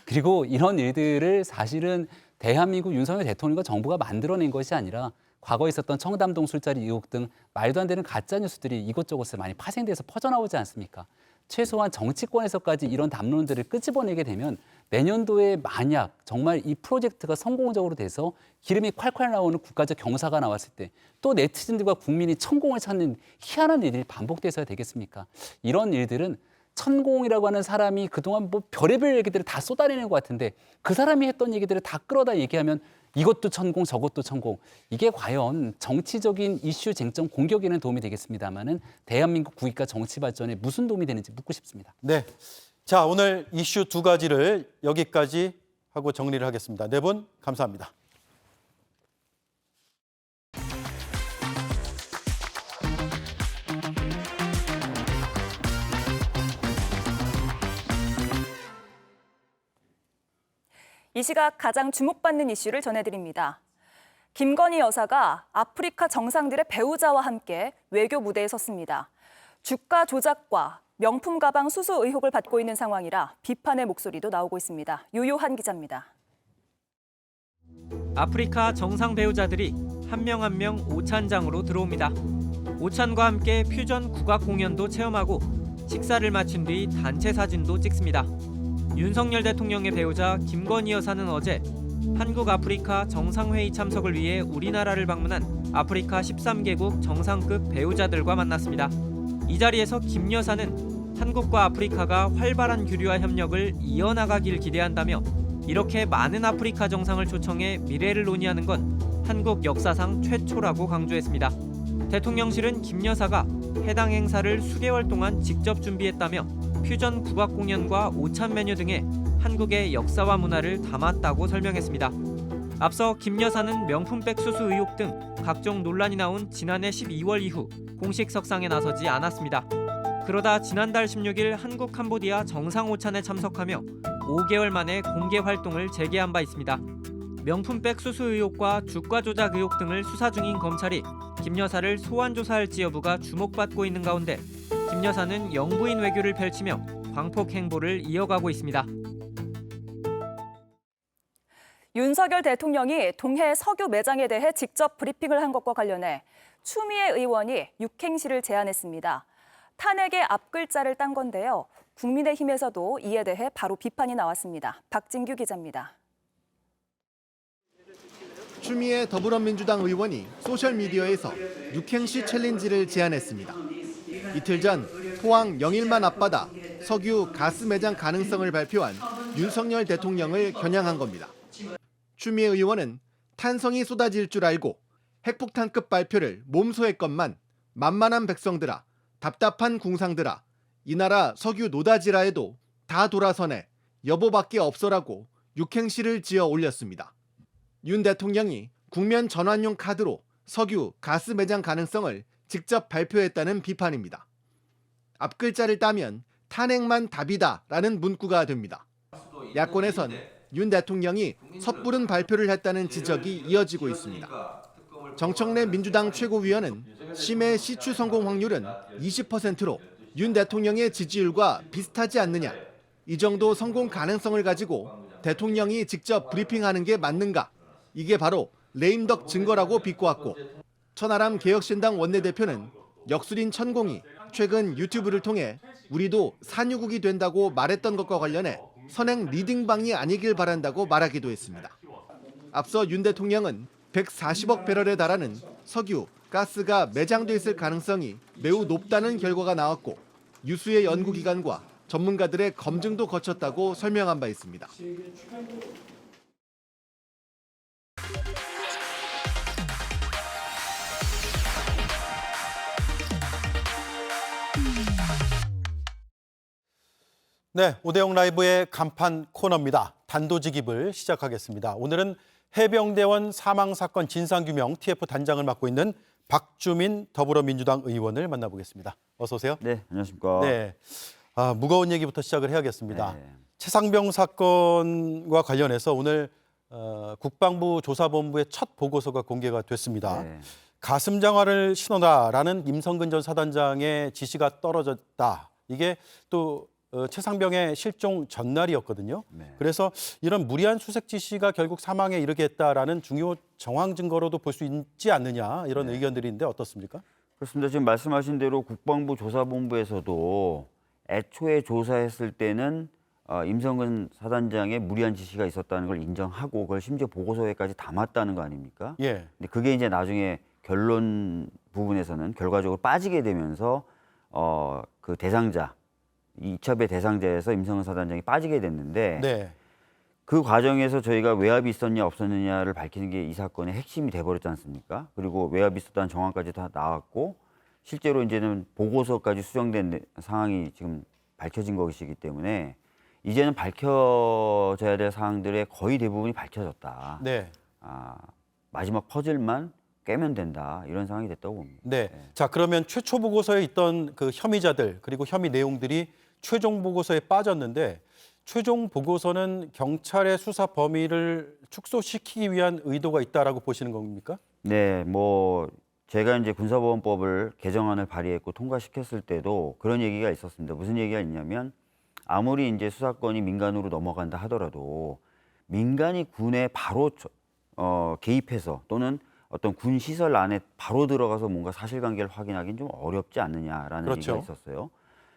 그리고 이런 일들을 사실은 대한민국 윤석열 대통령과 정부가 만들어낸 것이 아니라 과거에 있었던 청담동 술자리 의혹 등 말도 안 되는 가짜 뉴스들이 이곳저곳에 많이 파생돼서 퍼져나오지 않습니까? 최소한 정치권에서까지 이런 담론들을 끄집어내게 되면 내년도에 만약 정말 이 프로젝트가 성공적으로 돼서 기름이 콸콸 나오는 국가적 경사가 나왔을 때 또 네티즌들과 국민이 천공을 찾는 희한한 일이 반복돼서야 되겠습니까? 이런 일들은 천공이라고 하는 사람이 그동안 뭐 별의별 얘기들을 다 쏟아내는 것 같은데 그 사람이 했던 얘기들을 다 끌어다 얘기하면 이것도 천공 저것도 천공 이게 과연 정치적인 이슈 쟁점 공격에는 도움이 되겠습니다마는 대한민국 국익과 정치 발전에 무슨 도움이 되는지 묻고 싶습니다. 네, 자 오늘 이슈 두 가지를 여기까지 하고 정리를 하겠습니다. 네 분 감사합니다. 이 시각 가장 주목받는 이슈를 전해드립니다. 김건희 여사가 아프리카 정상들의 배우자와 함께 외교 무대에 섰습니다. 주가 조작과 명품 가방 수수 의혹을 받고 있는 상황이라 비판의 목소리도 나오고 있습니다. 유효한 기자입니다. 아프리카 정상 배우자들이 한 명 한 명 오찬장으로 들어옵니다. 오찬과 함께 퓨전 국악 공연도 체험하고 식사를 마친 뒤 단체 사진도 찍습니다. 윤석열 대통령의 배우자 김건희 여사는 어제 한국 아프리카 정상회의 참석을 위해 우리나라를 방문한 아프리카 13개국 정상급 배우자들과 만났습니다. 이 자리에서 김 여사는 한국과 아프리카가 활발한 교류와 협력을 이어나가길 기대한다며 이렇게 많은 아프리카 정상을 초청해 미래를 논의하는 건 한국 역사상 최초라고 강조했습니다. 대통령실은 김 여사가 해당 행사를 수개월 동안 직접 준비했다며 퓨전 국악 공연과 오찬 메뉴 등의 한국의 역사와 문화를 담았다고 설명했습니다. 앞서 김 여사는 명품백 수수 의혹 등 각종 논란이 나온 지난해 12월 이후 공식 석상에 나서지 않았습니다. 그러다 지난달 16일 한국 캄보디아 정상 오찬에 참석하며 5개월 만에 공개 활동을 재개한 바 있습니다. 명품백 수수 의혹과 주가 조작 의혹 등을 수사 중인 검찰이 김 여사를 소환 조사할지 여부가 주목받고 있는 가운데 김 여사는 영부인 외교를 펼치며 광폭 행보를 이어가고 있습니다. 윤석열 대통령이 동해 석유 매장에 대해 직접 브리핑을 한 것과 관련해 추미애 의원이 육행시를 제안했습니다. 탄핵의 앞글자를 딴 건데요. 국민의힘에서도 이에 대해 바로 비판이 나왔습니다. 박진규 기자입니다. 추미애 더불어민주당 의원이 소셜미디어에서 육행시 챌린지를 제안했습니다. 이틀 전 포항 영일만 앞바다 석유 가스 매장 가능성을 발표한 윤석열 대통령을 겨냥한 겁니다. 추미애 의원은 탄성이 쏟아질 줄 알고 핵폭탄급 발표를 몸소했건만 만만한 백성들아, 답답한 궁상들아, 이 나라 석유 노다지라 해도 다 돌아서네, 여보밖에 없어라고 육행시를 지어 올렸습니다. 윤 대통령이 국면 전환용 카드로 석유, 가스 매장 가능성을 직접 발표했다는 비판입니다. 앞글자를 따면 탄핵만 답이다라는 문구가 됩니다. 야권에선 윤 대통령이 섣부른 발표를 했다는 지적이 이어지고 있습니다. 정청래 민주당 최고위원은 심해 시추 성공 확률은 20%로 윤 대통령의 지지율과 비슷하지 않느냐, 이 정도 성공 가능성을 가지고 대통령이 직접 브리핑하는 게 맞는가, 이게 바로 레임덕 증거라고 비꼬았고, 천하람 개혁신당 원내대표는 역술인 천공이 최근 유튜브를 통해 우리도 산유국이 된다고 말했던 것과 관련해 선행 리딩방이 아니길 바란다고 말하기도 했습니다. 앞서 윤 대통령은 140억 배럴에 달하는 석유, 가스가 매장돼 있을 가능성이 매우 높다는 결과가 나왔고 유수의 연구기관과 전문가들의 검증도 거쳤다고 설명한 바 있습니다. 네, 오대영 라이브의 간판 코너입니다. 단도직입을 시작하겠습니다. 오늘은 해병대원 사망 사건 진상규명 TF 단장을 맡고 있는 박주민 더불어민주당 의원을 만나보겠습니다. 어서 오세요. 네, 안녕하십니까. 네, 무거운 얘기부터 시작을 해야겠습니다. 네. 최상병 사건과 관련해서 오늘 국방부 조사본부의 첫 보고서가 공개가 됐습니다. 네. 가슴 장화를 신어라라는 임성근 전 사단장의 지시가 떨어졌다. 이게 또 최상병의 실종 전날이었거든요. 네. 그래서 이런 무리한 수색 지시가 결국 사망에 이르게 했다라는 중요 정황 증거로도 볼 수 있지 않느냐, 이런 네. 의견들인데 어떻습니까? 그렇습니다. 지금 말씀하신 대로 국방부 조사본부에서도 애초에 조사했을 때는 임성근 사단장의 무리한 지시가 있었다는 걸 인정하고 그걸 심지어 보고서에까지 담았다는 거 아닙니까? 예. 근데 그게 이제 나중에 결론 부분에서는 결과적으로 빠지게 되면서 그 대상자, 이첩의 대상자에서 임성근 사단장이 빠지게 됐는데 네. 그 과정에서 저희가 외압이 있었냐 없었느냐를 밝히는 게 이 사건의 핵심이 돼버렸지 않습니까? 그리고 외압이 있었다는 정황까지 다 나왔고 실제로 이제는 보고서까지 수정된 상황이 지금 밝혀진 것이기 때문에 이제는 밝혀져야 될 사항들의 거의 대부분이 밝혀졌다. 네. 마지막 퍼즐만 깨면 된다, 이런 상황이 됐다고 봅니다. 네. 자, 그러면 최초 보고서에 있던 그 혐의자들 그리고 혐의 내용들이 최종 보고서에 빠졌는데 최종 보고서는 경찰의 수사 범위를 축소시키기 위한 의도가 있다라고 보시는 겁니까? 네, 뭐 제가 이제 군사보안법을 개정안을 발의했고 통과시켰을 때도 그런 얘기가 있었습니다. 무슨 얘기가 있냐면 아무리 이제 수사권이 민간으로 넘어간다 하더라도 민간이 군에 바로 개입해서 또는 어떤 군 시설 안에 바로 들어가서 뭔가 사실관계를 확인하기는 좀 어렵지 않느냐라는 그렇죠. 얘기가 있었어요.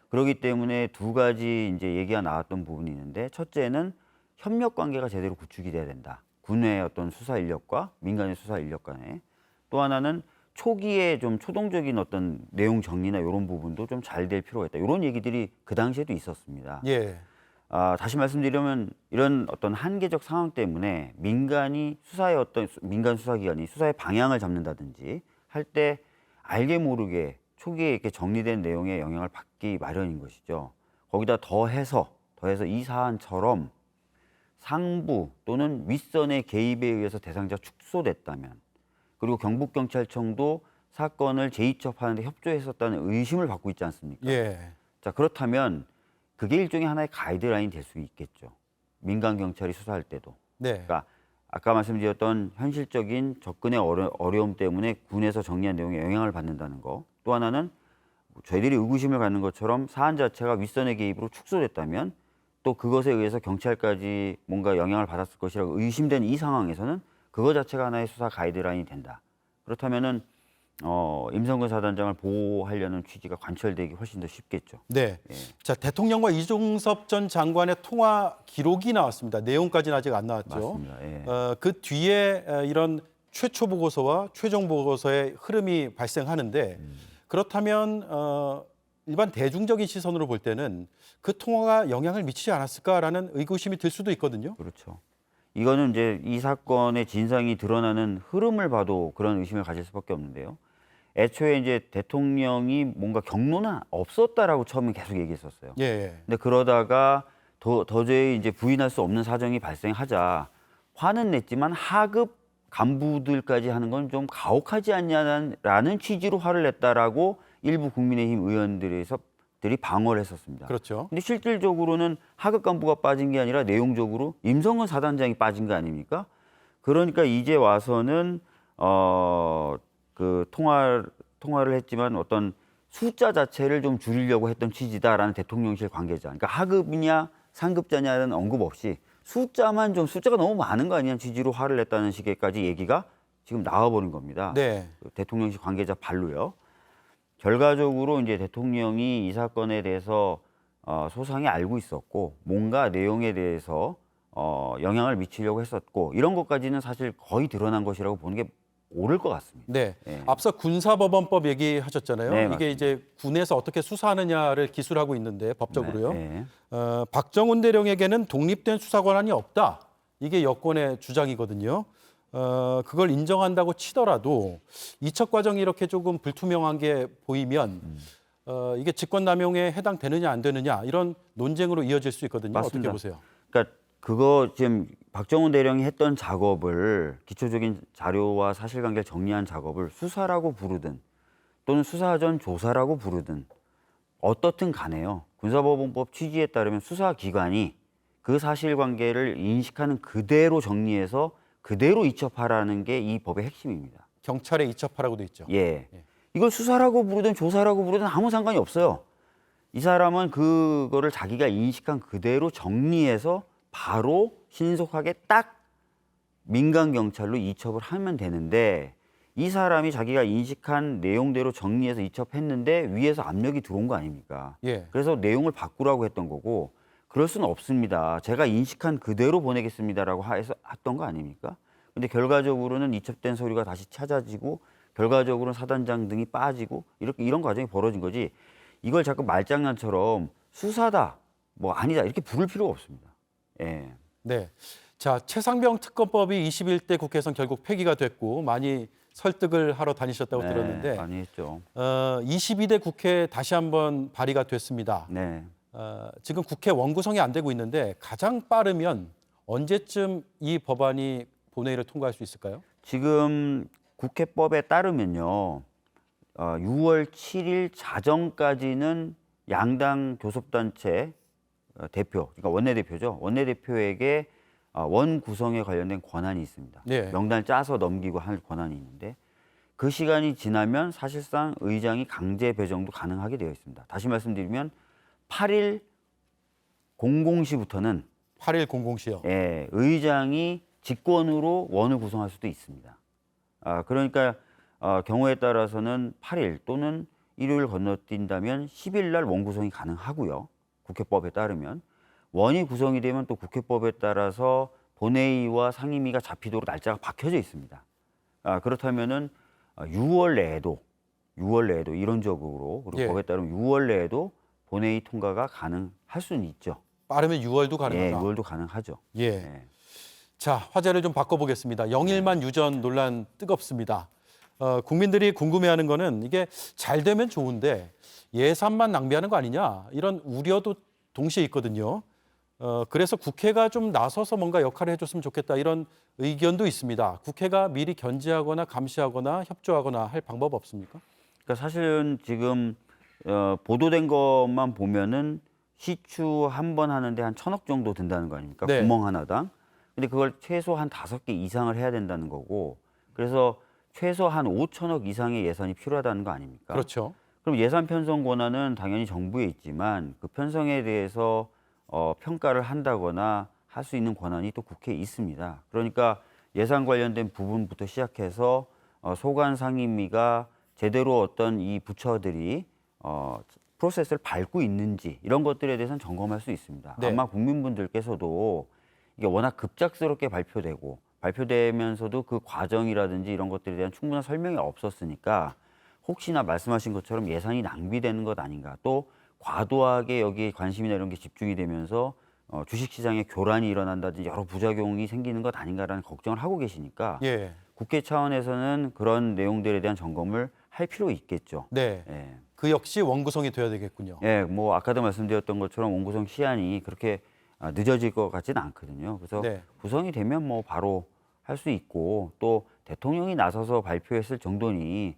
그렇기 때문에 두 가지 이제 얘기가 나왔던 부분이 있는데, 첫째는 협력 관계가 제대로 구축이 돼야 된다. 군의 어떤 수사 인력과 민간의 수사 인력 간에. 또 하나는 초기에 좀 초동적인 어떤 내용 정리나 이런 부분도 좀 잘 될 필요가 있다. 이런 얘기들이 그 당시에도 있었습니다. 예. 다시 말씀드리면 이런 어떤 한계적 상황 때문에 민간이 수사의 어떤 민간 수사기관이 수사의 방향을 잡는다든지 할 때 알게 모르게 초기에 이렇게 정리된 내용에 영향을 받기 마련인 것이죠. 거기다 더해서 이 사안처럼 상부 또는 윗선의 개입에 의해서 대상자가 축소됐다면, 그리고 경북경찰청도 사건을 재이첩하는 데 협조했었다는 의심을 받고 있지 않습니까? 예. 자, 그렇다면 그게 일종의 하나의 가이드라인이 될 수 있겠죠. 민간 경찰이 수사할 때도. 네. 그러니까 아까 말씀드렸던 현실적인 접근의 어려움 때문에 군에서 정리한 내용에 영향을 받는다는 거. 또 하나는 저희들이 의구심을 갖는 것처럼 사안 자체가 윗선의 개입으로 축소됐다면 또 그것에 의해서 경찰까지 뭔가 영향을 받았을 것이라고 의심된 이 상황에서는 그거 자체가 하나의 수사 가이드라인이 된다. 그렇다면은 임성근 사단장을 보호하려는 취지가 관철되기 훨씬 더 쉽겠죠. 네. 예. 자, 대통령과 이종섭 전 장관의 통화 기록이 나왔습니다. 내용까지는 아직 안 나왔죠. 맞습니다. 예. 그 뒤에 이런 최초 보고서와 최종 보고서의 흐름이 발생하는데 그렇다면 일반 대중적인 시선으로 볼 때는 그 통화가 영향을 미치지 않았을까라는 의구심이 들 수도 있거든요. 그렇죠. 이거는 이제 이 사건의 진상이 드러나는 흐름을 봐도 그런 의심을 가질 수밖에 없는데요. 애초에 이제 대통령이 뭔가 경로는 없었다라고 처음에 계속 얘기했었어요. 예. 근데 그러다가 도저히 이제 부인할 수 없는 사정이 발생하자 화는 냈지만 하급 간부들까지 하는 건 좀 가혹하지 않냐라는 취지로 화를 냈다라고 일부 국민의힘 의원들이 방어를 했었습니다. 그렇죠. 근데 실질적으로는 하급 간부가 빠진 게 아니라 내용적으로 임성근 사단장이 빠진 거 아닙니까? 그러니까 이제 와서는 그 통화를 했지만 어떤 숫자 자체를 좀 줄이려고 했던 취지다라는 대통령실 관계자. 그러니까 하급이냐 상급자냐는 언급 없이 숫자가 너무 많은 거 아니냐는 취지로 화를 냈다는 식의까지 얘기가 지금 나와버린 겁니다. 네. 대통령실 관계자 발로요. 결과적으로 이제 대통령이 이 사건에 대해서 소상히 알고 있었고 뭔가 내용에 대해서 영향을 미치려고 했었고 이런 것까지는 사실 거의 드러난 것이라고 보는 게 옳을 것 같습니다. 네. 예. 앞서 군사법원법 얘기하셨잖아요. 네, 이게 맞습니다. 이제 군에서 어떻게 수사하느냐를 기술하고 있는데 법적으로요. 네. 박정훈 대령에게는 독립된 수사 권한이 없다. 이게 여권의 주장이거든요. 그걸 인정한다고 치더라도 이첩 과정이 이렇게 조금 불투명한 게 보이면 이게 직권남용에 해당되느냐 안 되느냐 이런 논쟁으로 이어질 수 있거든요. 맞습니다. 어떻게 보세요? 그러니까 그거 지금 박정훈 대령이 했던 작업을 기초적인 자료와 사실관계를 정리한 작업을 수사라고 부르든 또는 수사 전 조사라고 부르든 어떻든 간에요. 군사법원법 취지에 따르면 수사기관이 그 사실관계를 인식하는 그대로 정리해서 그대로 이첩하라는 게 이 법의 핵심입니다. 경찰에 이첩하라고 돼 있죠. 예. 이걸 수사라고 부르든 조사라고 부르든 아무 상관이 없어요. 이 사람은 그거를 자기가 인식한 그대로 정리해서 바로 신속하게 딱 민간 경찰로 이첩을 하면 되는데 이 사람이 자기가 인식한 내용대로 정리해서 이첩했는데 위에서 압력이 들어온 거 아닙니까? 예. 그래서 내용을 바꾸라고 했던 거고 그럴 수는 없습니다. 제가 인식한 그대로 보내겠습니다라고 해서 했던 거 아닙니까? 근데 결과적으로는 이첩된 서류가 다시 찾아지고 결과적으로는 사단장 등이 빠지고 이런 과정이 벌어진 거지. 이걸 자꾸 말장난처럼 수사다, 뭐 아니다 이렇게 부를 필요가 없습니다. 예. 네. 자, 최상병 특검법이 21대 국회에선 결국 폐기가 됐고 많이 설득을 하러 다니셨다고 네, 들었는데 많이 했죠. 22대 국회 다시 한번 발의가 됐습니다. 네. 지금 국회 원구성이 안 되고 있는데 가장 빠르면 언제쯤 이 법안이 본회의를 통과할 수 있을까요? 지금 국회법에 따르면요. 6월 7일 자정까지는 양당 교섭단체 대표, 그러니까 원내대표죠. 원내대표에게 원 구성에 관련된 권한이 있습니다. 네. 명단을 짜서 넘기고 할 권한이 있는데 그 시간이 지나면 사실상 의장이 강제 배정도 가능하게 되어 있습니다. 다시 말씀드리면 8일 00시부터는 8일 00시요. 예, 의장이 직권으로 원을 구성할 수도 있습니다. 그러니까 경우에 따라서는 8일 또는 일요일 건너뛴다면 10일 날 원 구성이 가능하고요. 국회법에 따르면 원이 구성이 되면 또 국회법에 따라서 본회의와 상임위가 잡히도록 날짜가 박혀져 있습니다. 그렇다면은 6월 내에도 이론적으로 그리고 예. 법에 따르면 6월 내에도 본회의 통과가 가능할 수는 있죠. 빠르면 6월도 가능하다. 예, 6월도 가능하죠. 예. 예. 자, 화제를 좀 바꿔보겠습니다. 영일만 유전 논란 뜨겁습니다. 국민들이 궁금해하는 거는 이게 잘 되면 좋은데 예산만 낭비하는 거 아니냐 이런 우려도 동시에 있거든요. 그래서 국회가 좀 나서서 뭔가 역할을 해줬으면 좋겠다 이런 의견도 있습니다. 국회가 미리 견제하거나 감시하거나 협조하거나 할 방법 없습니까? 그러니까 사실은 지금 보도된 것만 보면은 시추 한 번 하는데 한 1,000억 정도 든다는 거 아닙니까? 네. 구멍 하나당. 근데 그걸 최소 한 5개 이상을 해야 된다는 거고 그래서 최소 한 5,000억 이상의 예산이 필요하다는 거 아닙니까? 그렇죠. 그럼 예산 편성 권한은 당연히 정부에 있지만 그 편성에 대해서 평가를 한다거나 할 수 있는 권한이 또 국회에 있습니다. 그러니까 예산 관련된 부분부터 시작해서 소관 상임위가 제대로 어떤 이 부처들이 프로세스를 밟고 있는지 이런 것들에 대해서는 점검할 수 있습니다. 네. 아마 국민분들께서도 이게 워낙 급작스럽게 발표되면서도 그 과정이라든지 이런 것들에 대한 충분한 설명이 없었으니까 혹시나 말씀하신 것처럼 예산이 낭비되는 것 아닌가 또 과도하게 여기에 관심이나 이런 게 집중이 되면서 주식시장에 교란이 일어난다든지 여러 부작용이 생기는 것 아닌가라는 걱정을 하고 계시니까 예. 국회 차원에서는 그런 내용들에 대한 점검을 할 필요 있겠죠. 네. 예. 그 역시 원구성이 돼야 되겠군요. 예, 뭐 아까도 말씀드렸던 것처럼 원구성 시한이 그렇게 늦어질 것 같지는 않거든요. 그래서 네. 구성이 되면 뭐 바로 할 수 있고 또 대통령이 나서서 발표했을 정도니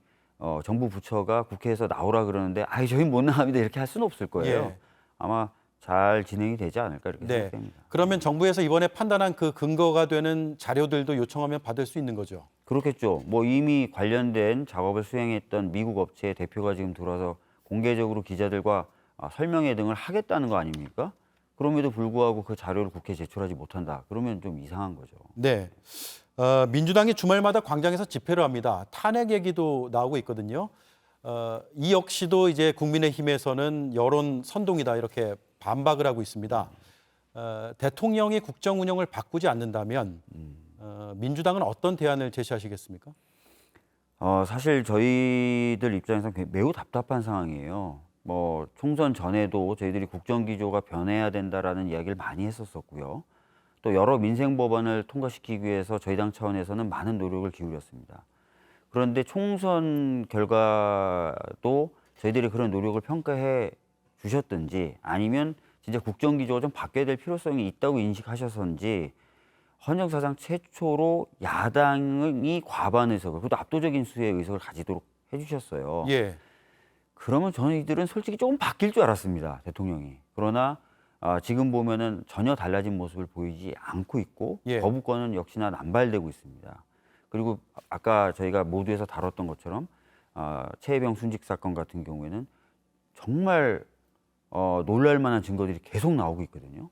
정부 부처가 국회에서 나오라 그러는데 아이 저희 못 나갑니다 이렇게 할 수는 없을 거예요. 예. 아마 잘 진행이 되지 않을까 이렇게 네. 생각됩니다. 그러면 정부에서 이번에 판단한 그 근거가 되는 자료들도 요청하면 받을 수 있는 거죠? 그렇겠죠. 뭐 이미 관련된 작업을 수행했던 미국 업체의 대표가 지금 들어와서 공개적으로 기자들과 설명회 등을 하겠다는 거 아닙니까? 그럼에도 불구하고 그 자료를 국회에 제출하지 못한다. 그러면 좀 이상한 거죠. 네. 민주당이 주말마다 광장에서 집회를 합니다. 탄핵 얘기도 나오고 있거든요. 이 역시도 이제 국민의힘에서는 여론 선동이다 이렇게 반박을 하고 있습니다. 대통령이 국정 운영을 바꾸지 않는다면 민주당은 어떤 대안을 제시하시겠습니까? 사실 저희들 입장에서는 매우 답답한 상황이에요. 뭐 총선 전에도 저희들이 국정기조가 변해야 된다라는 이야기를 많이 했었었고요. 또 여러 민생 법안을 통과시키기 위해서 저희 당 차원에서는 많은 노력을 기울였습니다. 그런데 총선 결과도 저희들이 그런 노력을 평가해 주셨든지 아니면 진짜 국정기조가 좀 바뀌어야 될 필요성이 있다고 인식하셔서인지 헌정사상 최초로 야당이 과반 의석을, 그것도 압도적인 수의 의석을 가지도록 해주셨어요. 예. 그러면 저희들은 솔직히 조금 바뀔 줄 알았습니다, 대통령이. 그러나 지금 보면은 전혀 달라진 모습을 보이지 않고 있고 예. 거부권은 역시나 남발되고 있습니다. 그리고 아까 저희가 모두에서 다뤘던 것처럼 최혜병 순직 사건 같은 경우에는 정말 놀랄 만한 증거들이 계속 나오고 있거든요.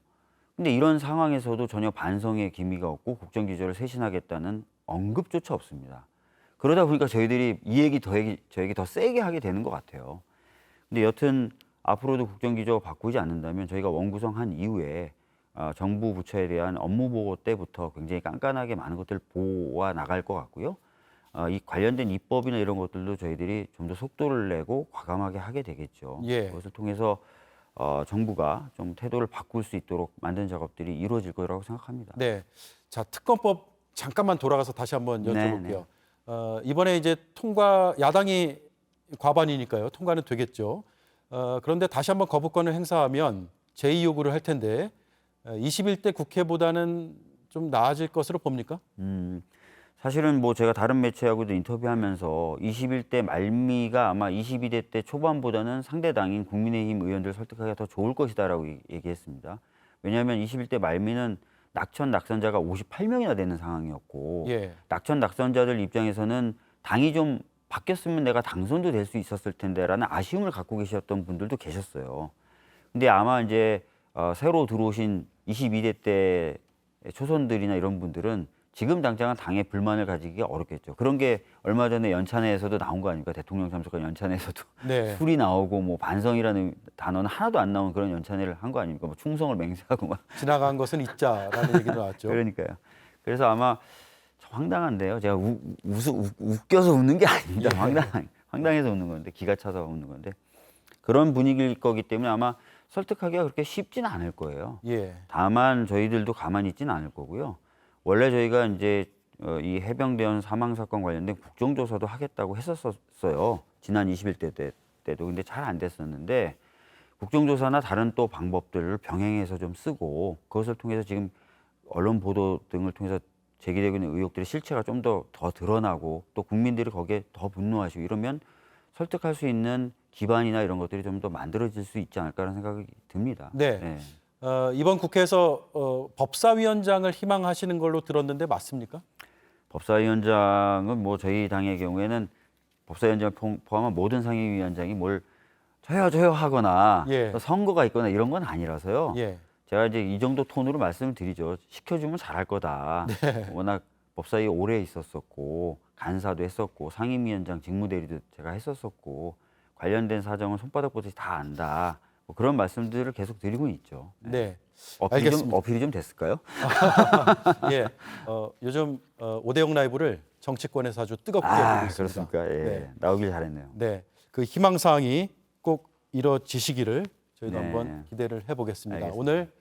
근데 이런 상황에서도 전혀 반성의 기미가 없고 국정기조를 쇄신하겠다는 언급조차 없습니다. 그러다 보니까 저희들이 이 얘기 저에게 더 세게 하게 되는 것 같아요. 근데 여튼 앞으로도 국정기조가 바꾸지 않는다면 저희가 원구성한 이후에 정부 부처에 대한 업무 보고 때부터 굉장히 깐깐하게 많은 것들을 보아 나갈 것 같고요. 이 관련된 입법이나 이런 것들도 저희들이 좀 더 속도를 내고 과감하게 하게 되겠죠. 예. 그것을 통해서 정부가 좀 태도를 바꿀 수 있도록 만든 작업들이 이루어질 거라고 생각합니다. 네. 자, 특검법 잠깐만 돌아가서 다시 한번 여쭤볼게요. 이번에 이제 야당이 과반이니까요. 통과는 되겠죠. 그런데 다시 한번 거부권을 행사하면 제2 요구를 할 텐데 21대 국회보다는 좀 나아질 것으로 봅니까? 사실은 뭐 제가 다른 매체하고도 인터뷰하면서 21대 말미가 아마 22대 때 초반보다는 상대당인 국민의힘 의원들 설득하기가 더 좋을 것이다라고 얘기했습니다. 왜냐하면 21대 말미는 낙천자가 58명이나 되는 상황이었고 예. 낙천자들 입장에서는 당이 좀 바뀌었으면 내가 당선도 될 수 있었을 텐데라는 아쉬움을 갖고 계셨던 분들도 계셨어요. 근데 아마 이제 새로 들어오신 22대 때 초선들이나 이런 분들은 지금 당장은 당에 불만을 가지기가 어렵겠죠. 그런 게 얼마 전에 연찬회에서도 나온 거 아닙니까? 대통령 참석한 연찬회에서도 네. 술이 나오고 뭐 반성이라는 단어는 하나도 안 나온 그런 연찬회를 한 거 아닙니까? 뭐 충성을 맹세하고 막. 지나간 것은 잊자라는 얘기도 나왔죠. 그러니까요. 그래서 아마 황당한데요. 제가 웃겨서 웃는 게 아닙니다. 예. 황당해서 웃는 건데, 기가 차서 웃는 건데 그런 분위기일 거기 때문에 아마 설득하기가 그렇게 쉽지는 않을 거예요. 예. 다만 저희들도 가만히 있지는 않을 거고요. 원래 저희가 이제 이 해병대원 사망 사건 관련된 국정조사도 하겠다고 했었어요. 지난 21대 때도. 근데 잘 안 됐었는데 국정조사나 다른 또 방법들을 병행해서 좀 쓰고 그것을 통해서 지금 언론 보도 등을 통해서 제기되고 있는 의혹들의 실체가 좀 더 드러나고 또 국민들이 거기에 더 분노하시고 이러면 설득할 수 있는 기반이나 이런 것들이 좀 더 만들어질 수 있지 않을까라는 생각이 듭니다. 네. 네. 이번 국회에서 법사위원장을 희망하시는 걸로 들었는데 맞습니까? 법사위원장은 뭐 저희 당의 경우에는 법사위원장을 포함한 모든 상임위원장이 뭘 저요 하거나 예. 선거가 있거나 이런 건 아니라서요. 예. 제가 이제 이 정도 톤으로 말씀을 드리죠. 시켜주면 잘할 거다. 네. 워낙 법사위에 오래 있었었고 간사도 했었고 상임위원장 직무대리도 제가 했었었고 관련된 사정은 손바닥 보듯이 다 안다. 뭐 그런 말씀들을 계속 드리고 있죠. 네. 어필이 좀 됐을까요? 예. 요즘 5대0 라이브를 정치권에서 아주 뜨겁게 하고 있습니다. 그렇습니까? 예. 네. 나오길 잘했네요. 네. 그 희망사항이 꼭 이루어지시기를 저희도 네. 한번 기대를 해보겠습니다. 알겠습니다. 오늘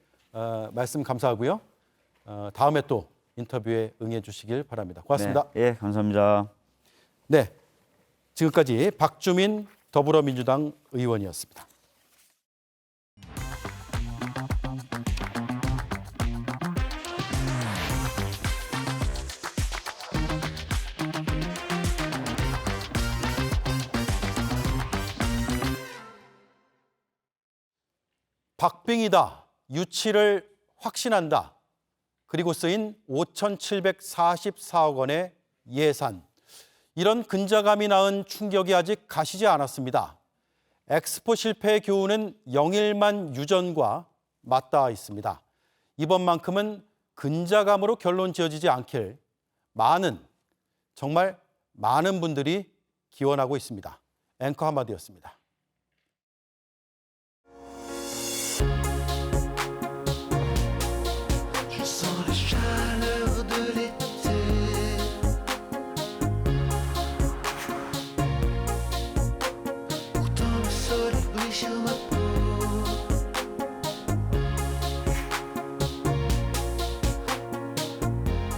말씀 감사하고요. 다음에 또 인터뷰에 응해 주시길 바랍니다. 고맙습니다. 네, 예, 감사합니다. 네, 지금까지 박주민 더불어민주당 의원이었습니다. 박빙이다, 유치를 확신한다, 그리고 쓰인 5,744억 원의 예산. 이런 근자감이 낳은 충격이 아직 가시지 않았습니다. 엑스포 실패의 교훈은 영일만 유전과 맞닿아 있습니다. 이번만큼은 근자감으로 결론 지어지지 않길 정말 많은 분들이 기원하고 있습니다. 앵커 한마디였습니다.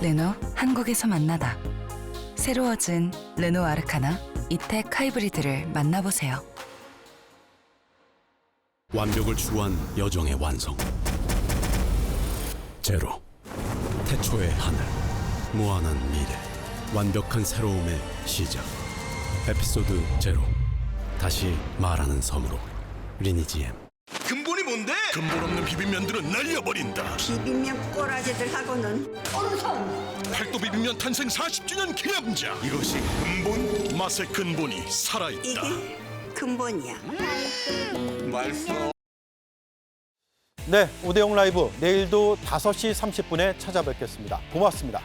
르노 한국에서 만나다. 새로워진 르노 아르카나 이텍 하이브리드를 만나보세요. 완벽을 추구한 여정의 완성. 제로. 태초의 하늘. 무한한 미래. 완벽한 새로움의 시작. 에피소드 제로. 다시 말하는 섬으로. 리니지엠. 근본이 뭔데? 근본 없는 비빔면들은 날려버린다. 비빔면 꼬라지들하고는 온성. 팔도 비빔면 탄생 40주년 기념작. 이것이 근본, 맛의 근본이 살아있다. 이게 근본이야. 맛있어. 네, 오대영 라이브 내일도 5시 30분에 찾아뵙겠습니다. 고맙습니다.